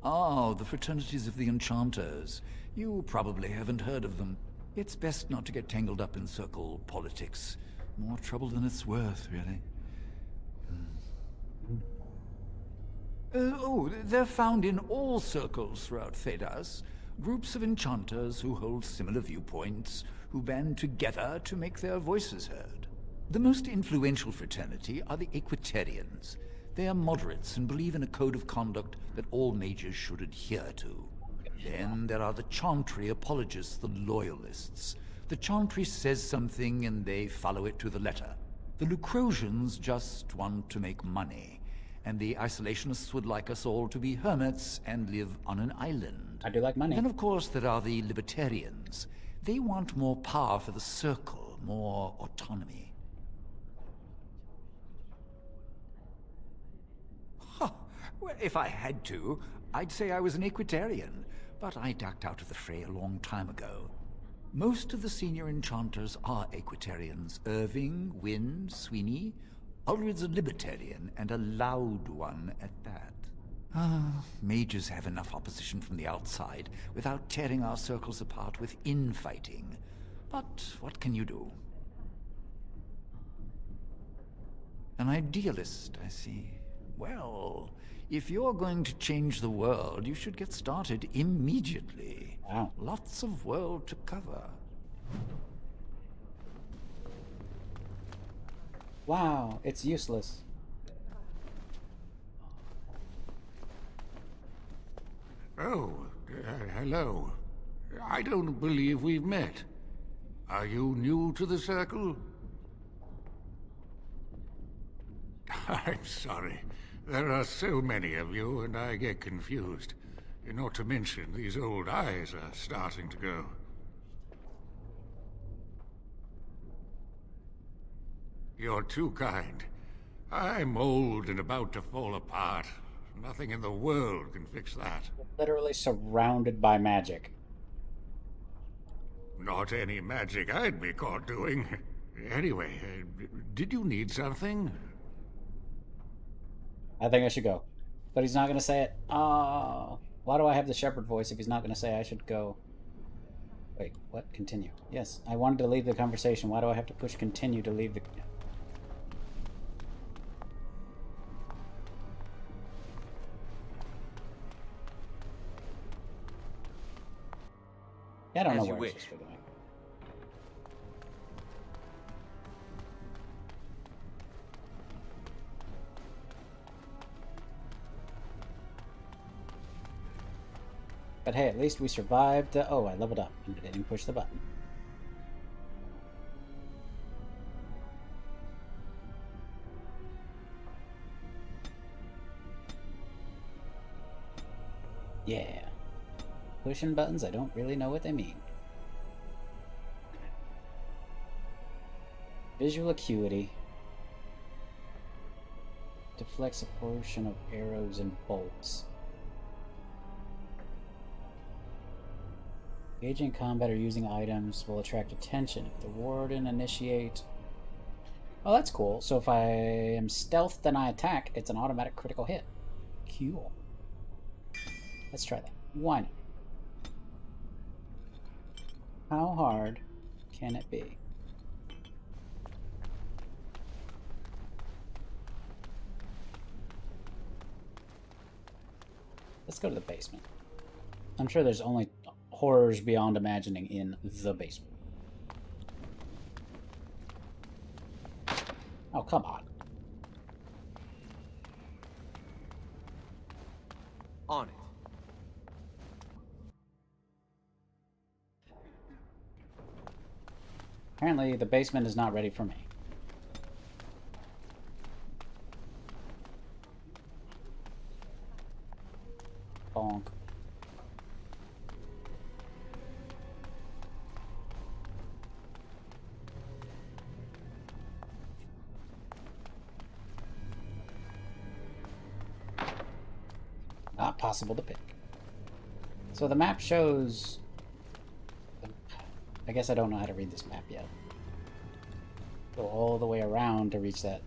Ah, the fraternities of the Enchanters. You probably haven't heard of them. It's best not to get tangled up in circle politics. More trouble than it's worth, really. They're found in all circles throughout Thedas. Groups of enchanters who hold similar viewpoints, who band together to make their voices heard. The most influential fraternity are the Equitarians. They are moderates and believe in a code of conduct that all mages should adhere to. Then there are the Chantry apologists, the Loyalists. The Chantry says something and they follow it to the letter. The Lucrosians just want to make money. And the Isolationists would like us all to be hermits and live on an island. I do like money. Then, of course, there are the Libertarians. They want more power for the Circle, more autonomy. Well, if I had to, I'd say I was an Equitarian, but I ducked out of the fray a long time ago. Most of the senior enchanters are Equitarians. Irving, Wynne, Sweeney. Ulrid's a libertarian, and a loud one at that. Mages have enough opposition from the outside without tearing our circles apart with infighting. But what can you do? An idealist, I see. Well, if you're going to change the world, you should get started immediately. Wow. Lots of world to cover. Wow, it's useless. Oh, hello. I don't believe we've met. Are you new to the Circle? I'm sorry. There are so many of you, and I get confused. Not to mention, these old eyes are starting to go. You're too kind. I'm old and about to fall apart. Nothing in the world can fix that. Literally surrounded by magic. Not any magic I'd be caught doing. Anyway, did you need something? I think I should go. But he's not going to say it. Why do I have the shepherd voice if he's not going to say I should go? Wait, what? Continue. Yes, I wanted to leave the conversation. Why do I have to push continue to leave the... Yeah, I don't know where it's supposed to be going. But hey, at least we survived. Oh, I leveled up and didn't push the button. Yeah. Pushing buttons, I don't really know what they mean. Visual acuity. Deflects a portion of arrows and bolts. Engaging in combat or using items will attract attention. If the warden initiate... Oh, that's cool. So if I am stealthed and I attack, it's an automatic critical hit. Cool. Let's try that. Why not? How hard can it be? Let's go to the basement. I'm sure there's only horrors beyond imagining in the basement. Oh, come on. On it. Apparently, the basement is not ready for me. Bonk. Not possible to pick. So the map shows... I guess I don't know how to read this map yet. Go all the way around to reach that.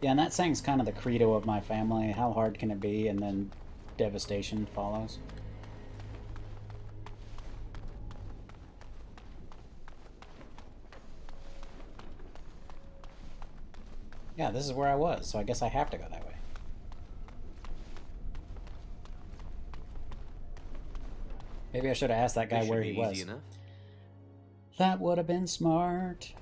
Yeah, and that saying's kind of the credo of my family. How hard can it be? And then devastation follows. Yeah, this is where I was, so I guess I have to go that way. Maybe I should have asked that guy where he was. That would have been smart.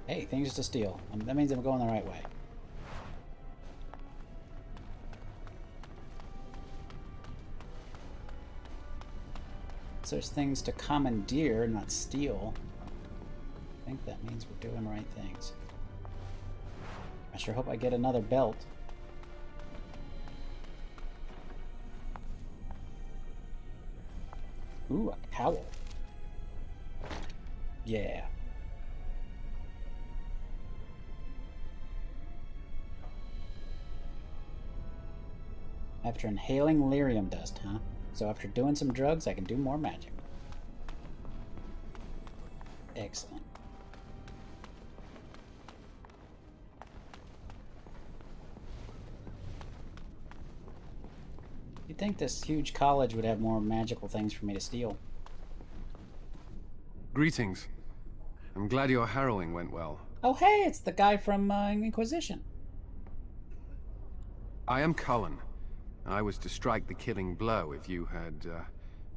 Hey, things to steal. That means I'm going the right way. So there's things to commandeer, not steal. I think that means we're doing right things. I sure hope I get another belt. Ooh, a cowl. Yeah. After inhaling lyrium dust, huh? So after doing some drugs, I can do more magic. Excellent. You'd think this huge college would have more magical things for me to steal. Greetings. I'm glad your harrowing went well. Oh, hey, it's the guy from Inquisition. I am Cullen. I was to strike the killing blow if you had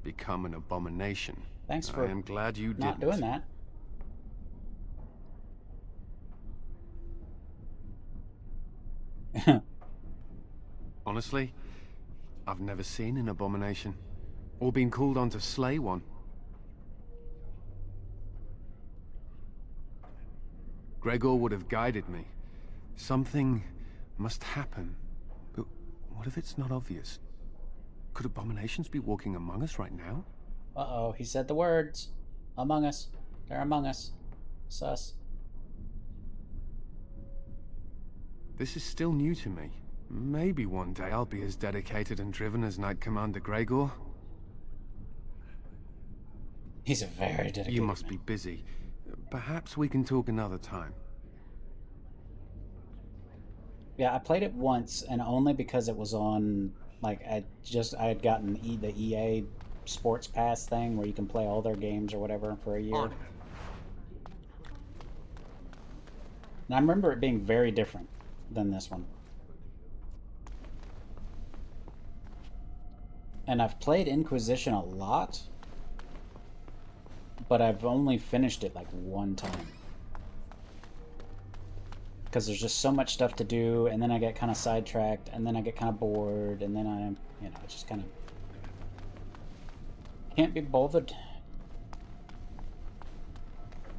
become an abomination. Thanks for I am glad you not didn't. doing that. Honestly, I've never seen an abomination, or been called on to slay one. Gregor would have guided me. Something must happen. But what if it's not obvious? Could abominations be walking among us right now? Uh-oh, he said the words. Among us. They're among us. Sus. This is still new to me. Maybe one day I'll be as dedicated and driven as Knight Commander Gregor. He's a very dedicated You must man. be busy. Perhaps we can talk another time. Yeah, I played it once, and only because it was on, like, I had gotten the EA Sports Pass thing where you can play all their games or whatever for a year. And I remember it being very different than this one. And I've played Inquisition a lot, but I've only finished it like one time. Because there's just so much stuff to do, and then I get kind of sidetracked, and then I get kind of bored, and then it's just kind of... Can't be bothered.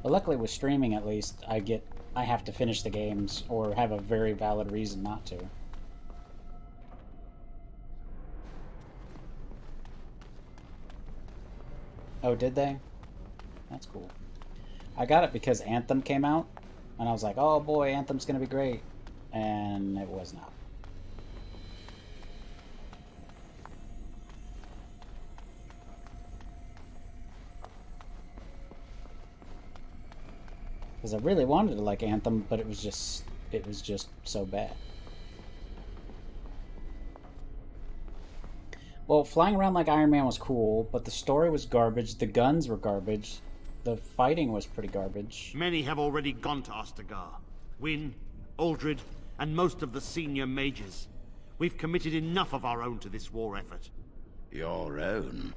But luckily with streaming, at least, I have to finish the games, or have a very valid reason not to. Oh, did they? That's cool. I got it because Anthem came out, and I was like, oh boy, Anthem's gonna be great. And it was not. Because I really wanted to like Anthem, but it was just so bad. Well, flying around like Iron Man was cool, but the story was garbage, the guns were garbage, the fighting was pretty garbage. Many have already gone to Ostagar. Wynne, Aldred, and most of the senior mages. We've committed enough of our own to this war effort. Your own?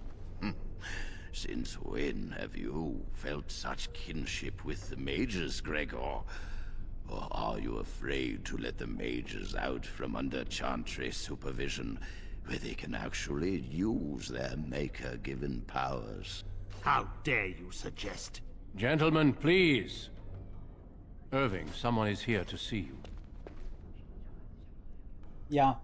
Since when have you felt such kinship with the mages, Gregor? Or are you afraid to let the mages out from under Chantry supervision, where they can actually use their Maker-given powers? How dare you suggest? Gentlemen, please. Irving, someone is here to see you. Yeah.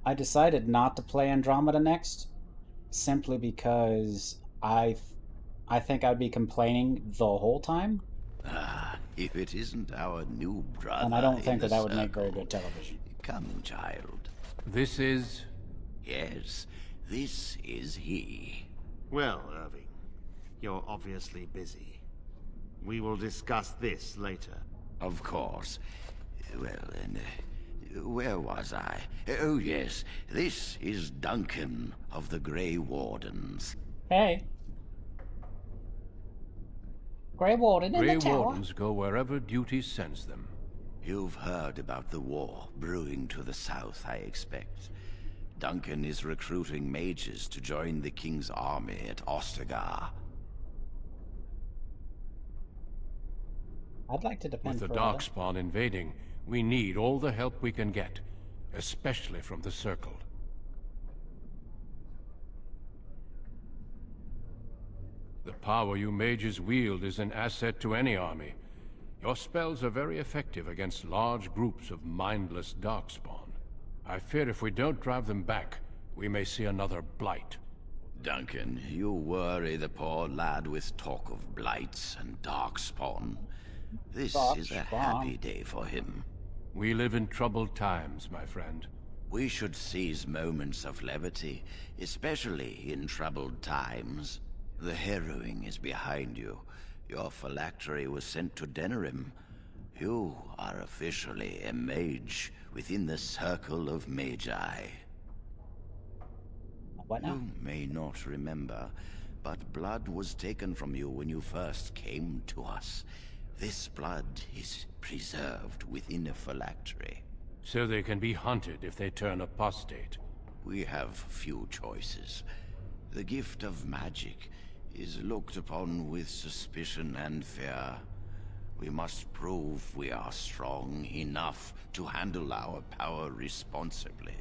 I decided not to play Andromeda next, simply because I think I'd be complaining the whole time. If it isn't our new brother, And I don't think in that the would make very circle. good television. Come, child. This is... Yes, this is he. Well, Irving, you're obviously busy. We will discuss this later. Of course. Well, then, where was I? Oh, yes, this is Duncan of the Grey Wardens. Hey. Grey Warden in Grey the tower. Wardens go wherever duty sends them. You've heard about the war brewing to the south, I expect. Duncan is recruiting mages to join the King's army at Ostagar. I'd like to depend With the further. Darkspawn invading, we need all the help we can get, especially from the Circle. The power you mages wield is an asset to any army. Your spells are very effective against large groups of mindless Darkspawn. I fear if we don't drive them back, we may see another blight. Duncan, you worry the poor lad with talk of blights and darkspawn. This is a happy day for him. We live in troubled times, my friend. We should seize moments of levity, especially in troubled times. The harrowing is behind you. Your phylactery was sent to Denerim. You are officially a mage within the circle of Magi. What now? You may not remember, but blood was taken from you when you first came to us. This blood is preserved within a phylactery. So they can be hunted if they turn apostate. We have few choices. The gift of magic is looked upon with suspicion and fear. We must prove we are strong enough to handle our power responsibly.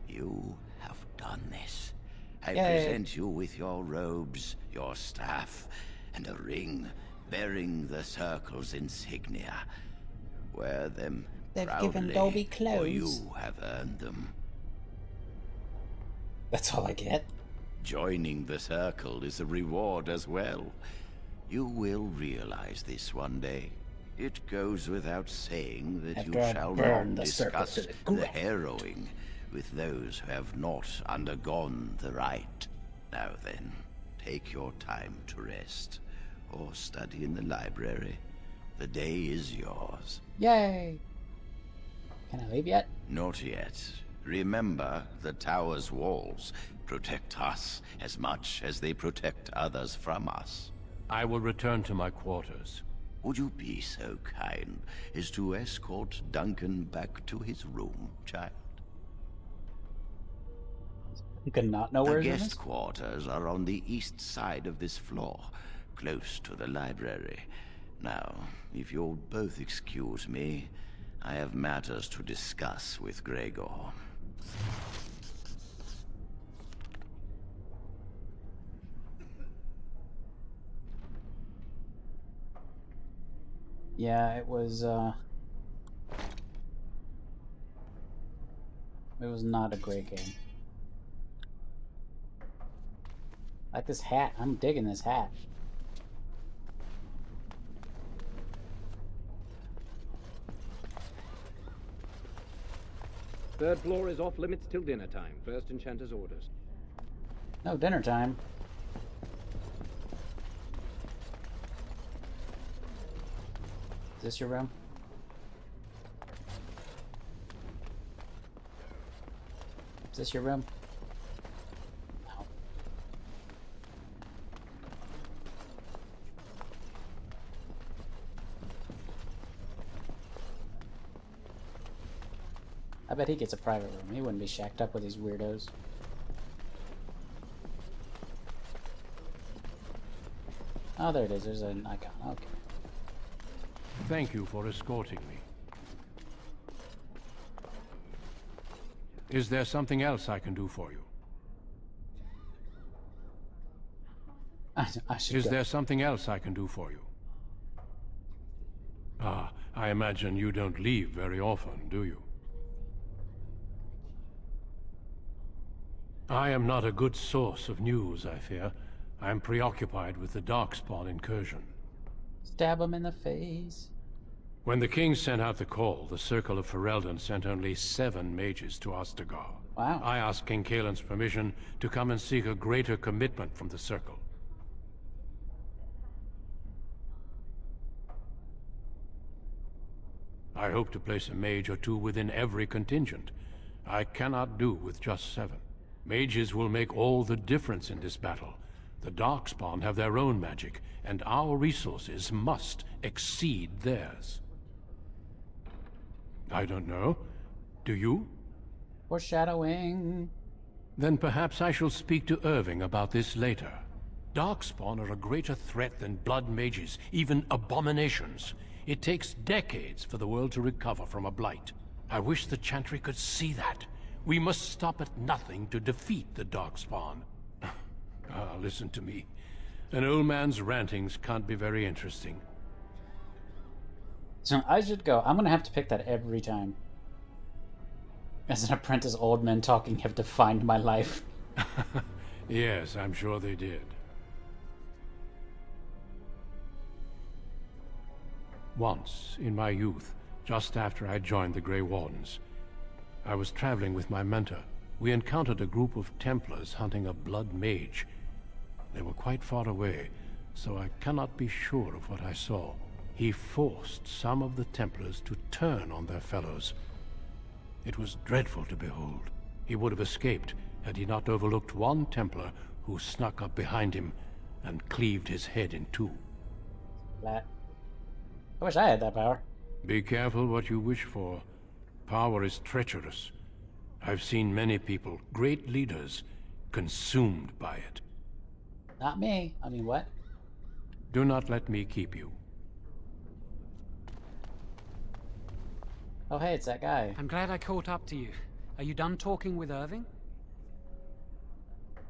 You have done this. I present you with your robes, your staff, and a ring bearing the Circle's insignia. Wear them proudly, given Dolby clothes. for you have earned them. That's all I get? Joining the Circle is a reward as well. You will realize this one day. It goes without saying that you shall not discuss the harrowing with those who have not undergone the rite. Now then, take your time to rest, or study in the library. The day is yours. Yay! Can I leave yet? Not yet. Remember, the tower's walls protect us as much as they protect others from us. I will return to my quarters. Would you be so kind as to escort Duncan back to his room, child? You could not know where the it is? guest quarters are on the east side of this floor, close to the library. Now, if you'll both excuse me, I have matters to discuss with Gregor. Yeah, it was not a great game. I like this hat. I'm digging this hat. Third floor is off limits till dinner time. First enchanter's orders. No, dinner time. Is this your room? Is this your room? No. I bet he gets a private room. He wouldn't be shacked up with these weirdos. Oh, there it is. There's an icon. Okay. Thank you for escorting me. Is there something else I can do for you? Is there something else I can do for you? Ah, I imagine you don't leave very often, do you? I am not a good source of news, I fear. I am preoccupied with the Darkspawn incursion. Stab him in the face. When the king sent out the call, the Circle of Ferelden sent only 7 mages to Ostagar. Wow. I asked King Kaelin's permission to come and seek a greater commitment from the Circle. I hope to place a mage or 2 within every contingent. I cannot do with just 7. Mages will make all the difference in this battle. The Darkspawn have their own magic, and our resources must exceed theirs. I don't know. Do you? Foreshadowing. Then perhaps I shall speak to Irving about this later. Darkspawn are a greater threat than blood mages, even abominations. It takes decades for the world to recover from a blight. I wish the Chantry could see that. We must stop at nothing to defeat the Darkspawn. Listen to me. An old man's rantings can't be very interesting. So I should go. I'm gonna have to pick that every time. As an apprentice, old men talking have defined my life. Yes, I'm sure they did. Once, in my youth, just after I joined the Grey Wardens, I was traveling with my mentor. We encountered a group of Templars hunting a blood mage. They were quite far away, so I cannot be sure of what I saw. He forced some of the Templars to turn on their fellows. It was dreadful to behold. He would have escaped had he not overlooked one Templar who snuck up behind him and cleaved his head in two. That. I wish I had that power. Be careful what you wish for. Power is treacherous. I've seen many people, great leaders, consumed by it. Not me. I mean, what? Do not let me keep you. Oh, hey, it's that guy. I'm glad I caught up to you. Are you done talking with Irving?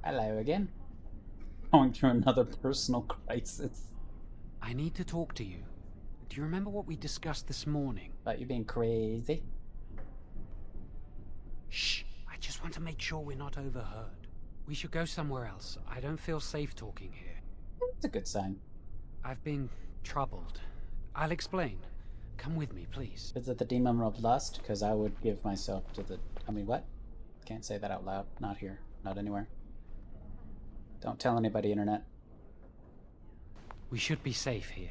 Hello again. Going through another personal crisis. I need to talk to you. Do you remember what we discussed this morning? About you being crazy? Shh! I just want to make sure we're not overheard. We should go somewhere else. I don't feel safe talking here. It's a good sign. I've been troubled. I'll explain. Come with me, please. Is it the demon of lust? Because I would give myself to the... I mean, what? Can't say that out loud. Not here. Not anywhere. Don't tell anybody, Internet. We should be safe here.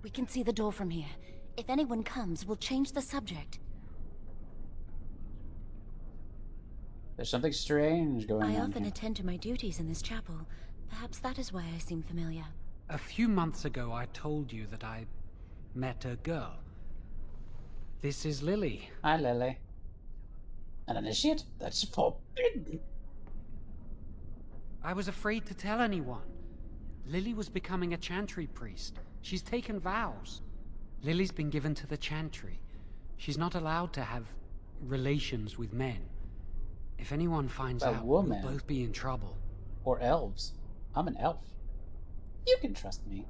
We can see the door from here. If anyone comes, we'll change the subject. There's something strange going on I often here. attend to my duties in this chapel. Perhaps that is why I seem familiar. A few months ago, I told you that I met a girl. This is Lily. Hi, Lily. An initiate? That's forbidden. I was afraid to tell anyone. Lily was becoming a chantry priest. She's taken vows. Lily's been given to the chantry. She's not allowed to have relations with men. If anyone finds out, we'll both be in trouble. Or elves. I'm an elf. You can trust me.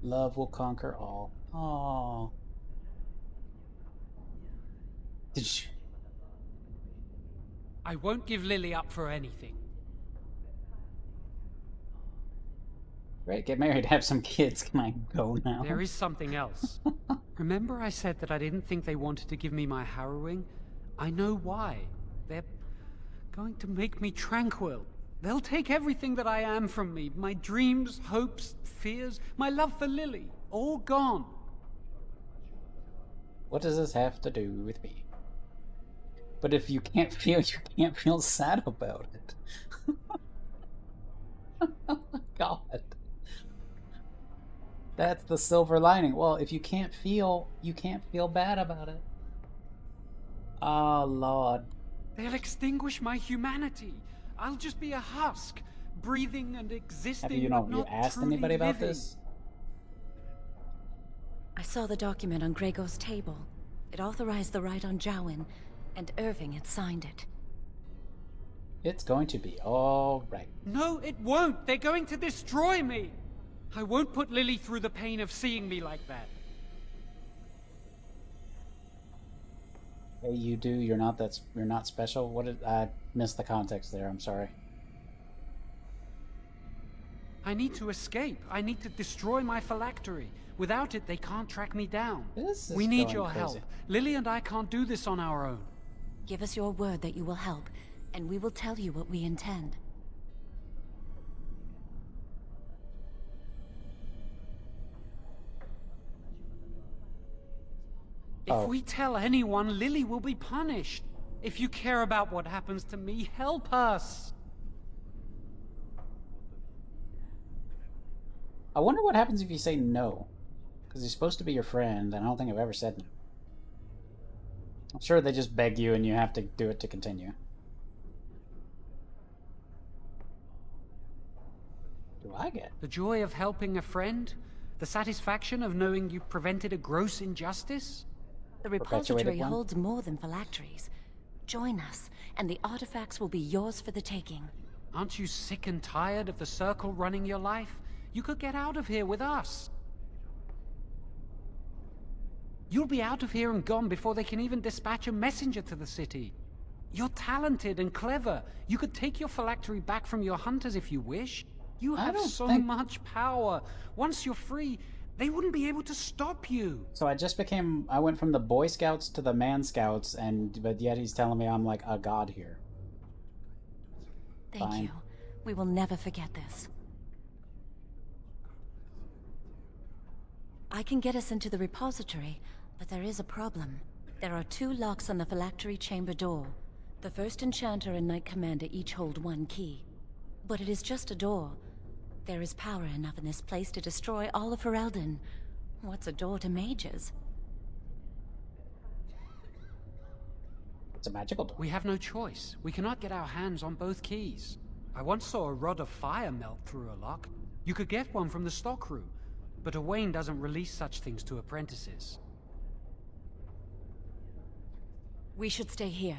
Love will conquer all. Aww. Did you... I won't give Lily up for anything. Great, get married, have some kids. Can I go now? There is something else. Remember I said that I didn't think they wanted to give me my harrowing? I know why. They're going to make me tranquil. They'll take everything that I am from me. My dreams, hopes, fears, my love for Lily. All gone. What does this have to do with me? But if you can't feel, you can't feel sad about it. Oh my god. That's the silver lining. Well, if you can't feel, you can't feel bad about it. Oh, Lord. They'll extinguish my humanity. I'll just be a husk, breathing and existing. Have you asked anybody about this? I saw the document on Gregor's table. It authorized the right on Jowan, and Irving had signed it. It's going to be all right. No, it won't. They're going to destroy me. I won't put Lily through the pain of seeing me like that. Hey, you do. You're not special. What did I missed the context there? I'm sorry. I need to escape. I need to destroy my phylactery. Without it, they can't track me down. We need your help. Lily and I can't do this on our own. Give us your word that you will help, and we will tell you what we intend. If we tell anyone, Lily will be punished. If you care about what happens to me, help us. I wonder what happens if you say no. Because he's supposed to be your friend, and I don't think I've ever said no. I'm sure they just beg you and you have to do it to continue. Do I get? The joy of helping a friend? The satisfaction of knowing you prevented a gross injustice? The repository holds more than phylacteries. Join us, and the artifacts will be yours for the taking. Aren't you sick and tired of the Circle running your life? You could get out of here with us. You'll be out of here and gone before they can even dispatch a messenger to the city. You're talented and clever. You could take your phylactery back from your hunters if you wish. You have so much power. Once you're free, they wouldn't be able to stop you. So I went from the Boy Scouts to the Man Scouts, but yet he's telling me I'm like a god here. Thank you. We will never forget this. I can get us into the repository, but there is a problem. There are 2 locks on the phylactery chamber door. The First Enchanter and Knight Commander each hold 1 key. But it is just a door. There is power enough in this place to destroy all of Ferelden. What's a door to mages? It's a magical door. We have no choice. We cannot get our hands on both keys. I once saw a rod of fire melt through a lock. You could get one from the stockroom, but Owain doesn't release such things to apprentices. We should stay here.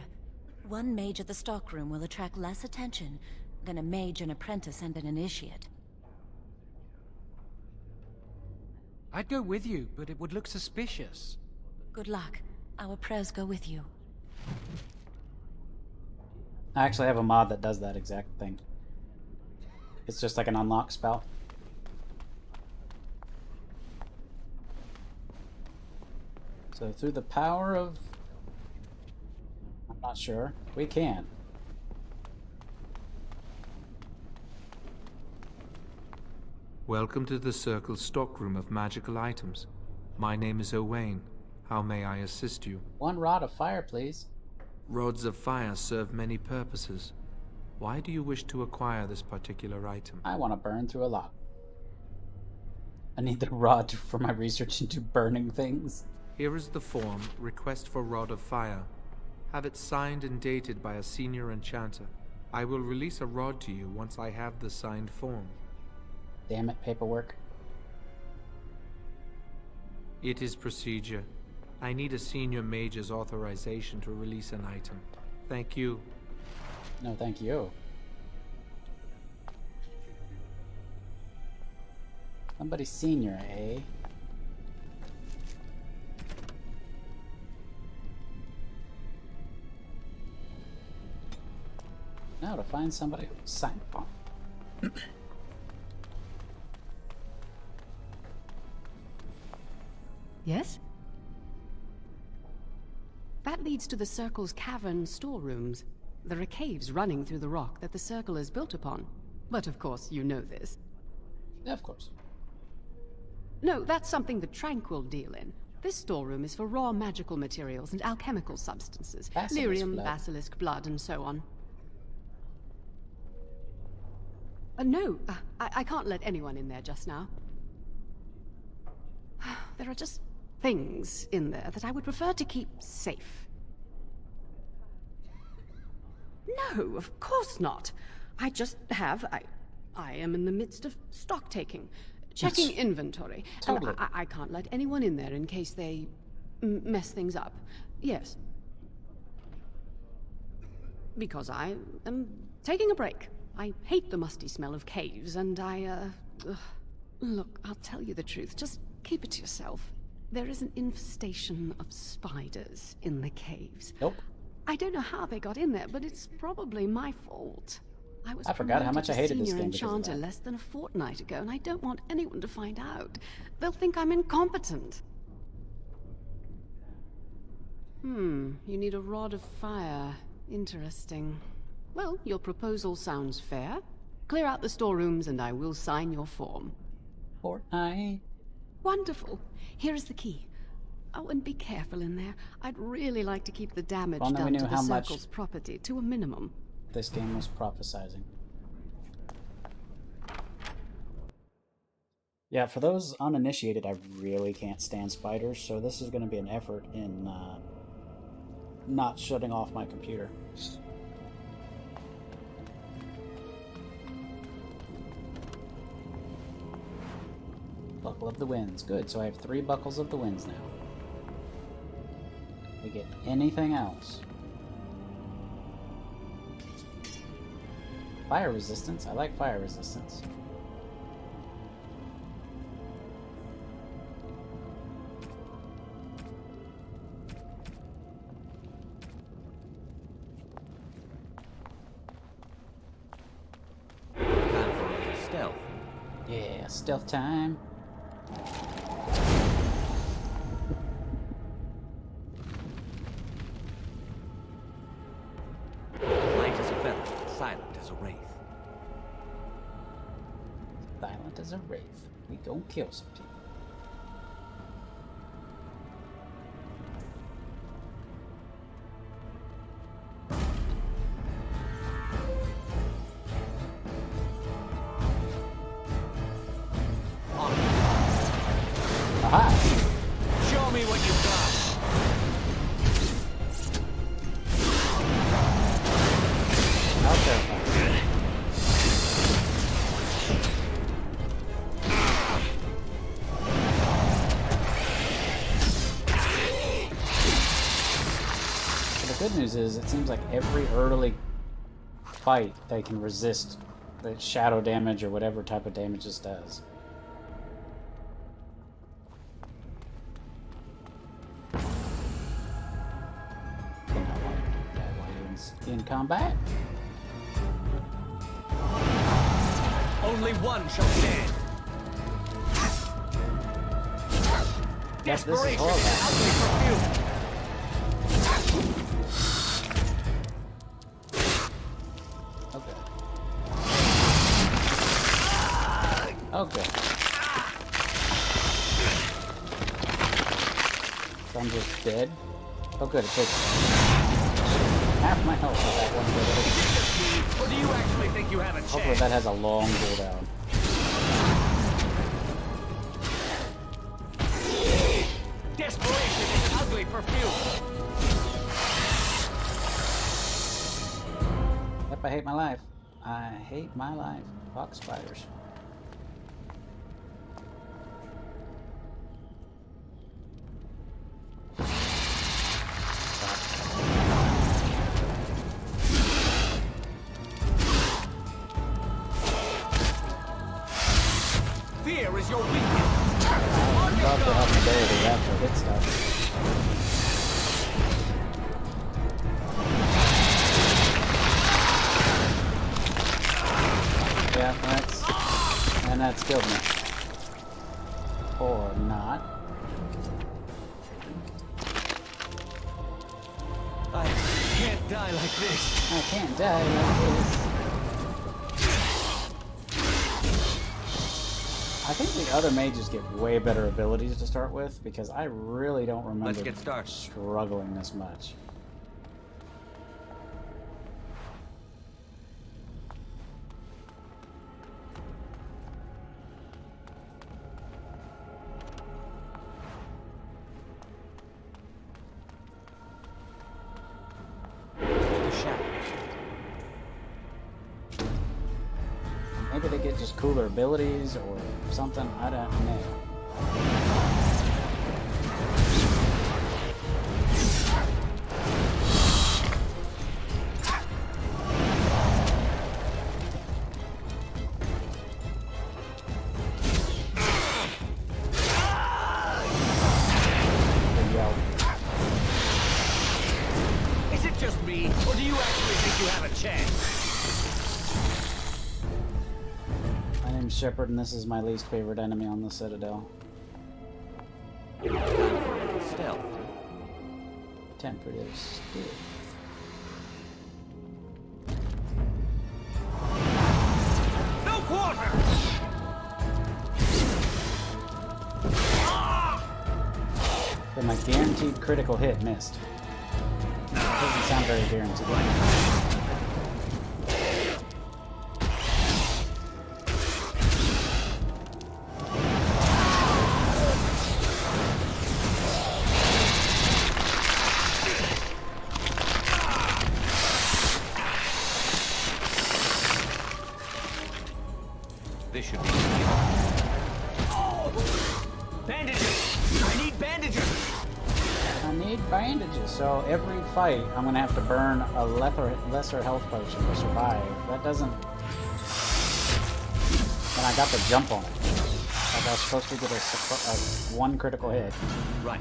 1 mage at the stockroom will attract less attention than a mage, an apprentice, and an initiate. I'd go with you, but it would look suspicious. Good luck. Our prayers go with you. I actually have a mod that does that exact thing. It's just like an unlock spell. So through the power of... I'm not sure. We can. Welcome to the Circle's stockroom of magical items. My name is Owain. How may I assist you? 1 rod of fire, please. Rods of fire serve many purposes. Why do you wish to acquire this particular item? I want to burn through a lot. I need the rod for my research into burning things. Here is the form, Request for Rod of Fire. Have it signed and dated by a senior enchanter. I will release a rod to you once I have the signed form. Damn it, paperwork. It is procedure. I need a senior mage's authorization to release an item. Thank you. No, thank you. Somebody senior, eh? Now to find somebody who signed form. Yes? That leads to the Circle's cavern storerooms. There are caves running through the rock that the Circle is built upon. But of course, you know this. Yeah, of course. No, that's something the Tranquil deal in. This storeroom is for raw magical materials and alchemical substances. Lyrium, basilisk blood, and so on. No, I can't let anyone in there just now. There are just things in there that I would prefer to keep safe. No, of course not. I just have... I am in the midst of stock taking. Checking inventory. Totally. And I can't let anyone in there in case they mess things up. Yes. Because I am taking a break. I hate the musty smell of caves, and Look, I'll tell you the truth. Just keep it to yourself. There is an infestation of spiders in the caves. Nope. I don't know how they got in there, but it's probably my fault. I forgot how much I hated this senior game because of enchanter that. less than a fortnight ago, and I don't want anyone to find out. They'll think I'm incompetent. You need a rod of fire. Interesting. Well, your proposal sounds fair. Clear out the storerooms and I will sign your form. Fortnite. Wonderful. Here is the key. Oh, and be careful in there. I'd really like to keep the damage Well, now we done to knew the how much Circle's property to a minimum. This game was prophesizing. Yeah, for those uninitiated, I really can't stand spiders, so this is going to be an effort in not shutting off my computer. Buckle of the Winds. Good, so I have 3 Buckles of the Winds now. We get anything else? Fire resistance. I like fire resistance. stealth. Yeah, stealth time. Light as a feather, silent as a wraith. Silent as a wraith. We go kill some people. Aha! Show me what you've got. How terrifying. The good news is, it seems like every early fight they can resist the shadow damage or whatever type of damage this does. Did not want to do that while you're in combat. Only one shall stand. Yes, this is Desperation horrible. is ugly perfume. Okay. Okay. So I'm just dead. Oh good, it takes half my health with that one ability. Or do you actually think you have a chance? Hopefully that has a long cooldown. Desperation is ugly perfume. Yep, I hate my life. I hate my life. Fuck spiders. Fear is your weakness. I'd love to have an ability to actually hit stuff. Yeah, that's killed me. Or not. I can't die like this. I can't die like this. I think the other mages get way better abilities to start with, because I really don't remember Let's get started. struggling this much. The shadows. Maybe they get just cooler abilities or something. I don't know. They yell. Is it just me, or do you actually think you have a chance? My name's Shepard, and this is my least favorite enemy on the Citadel. Stealth. Temperative still. No quarter! But my guaranteed critical hit missed. That doesn't sound very guaranteed. This should be easy. Bandages! I need bandages! I need bandages, so every fight I'm gonna have to burn a lesser health potion to survive. That doesn't... And I got the jump on it. Like I was supposed to get a one critical hit. Right.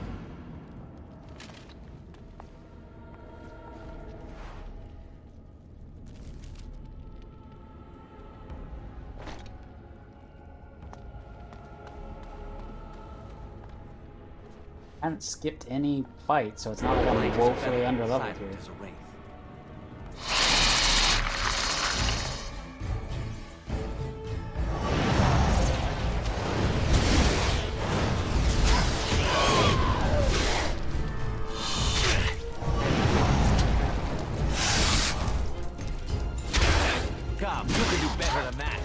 I haven't skipped any fight, so it's not like I'm woefully underleveled here. Come, you can do better than that.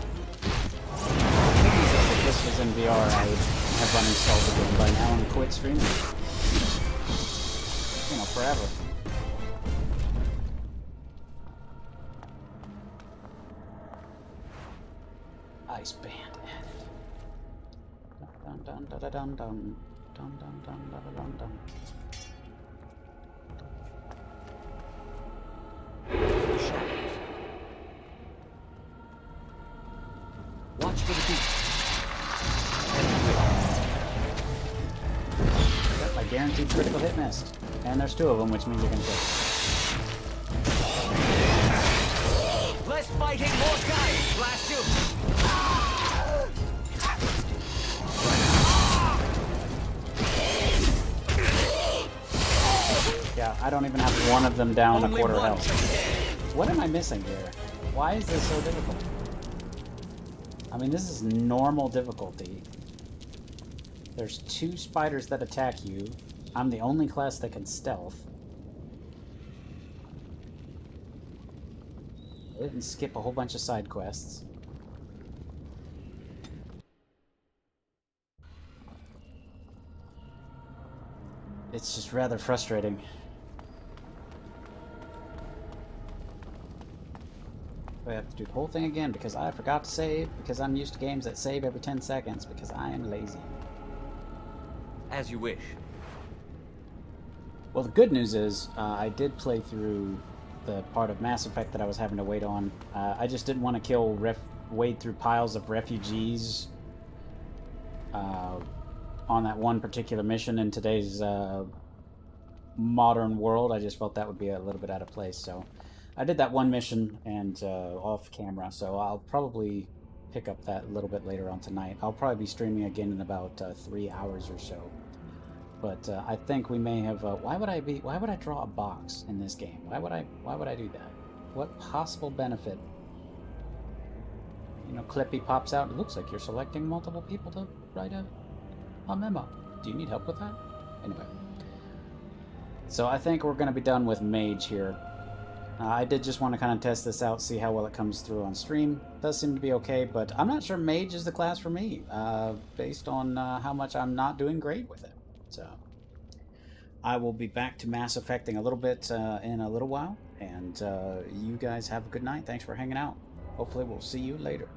If this was in VR, I would have uninstalled the game by now and quit streaming. You know, forever. Ice band added. Dun dun dun dun dun dun dun dun dun dun dun dun. Watch for the beast. Got my guaranteed critical hit missed. And there's 2 of them, which means you can kill. Less fighting, more guys. Blast you. Yeah, I don't even have one of them down Only a quarter one. health. What am I missing here? Why is this so difficult? I mean, this is normal difficulty. There's 2 spiders that attack you. I'm the only class that can stealth. I didn't skip a whole bunch of side quests. It's just rather frustrating. I have to do the whole thing again because I forgot to save, because I'm used to games that save every 10 seconds, because I am lazy. As you wish. Well, the good news is, I did play through the part of Mass Effect that I was having to wait on. I just didn't want to wade through piles of refugees on that one particular mission in today's modern world. I just felt that would be a little bit out of place, so I did that one mission and off camera, so I'll probably pick up that a little bit later on tonight. I'll probably be streaming again in about 3 hours or so. But I think we may have. Why would I draw a box in this game? Why would I do that? What possible benefit? You know, Clippy pops out. It looks like you're selecting multiple people to write a memo. Do you need help with that? Anyway. So I think we're going to be done with Mage here. I did just want to kind of test this out, see how well it comes through on stream. Does seem to be okay, but I'm not sure Mage is the class for me, based on how much I'm not doing great with it. So I will be back to Mass Effecting a little bit in a little while, and you guys have a good night. Thanks for hanging out. Hopefully we'll see you later.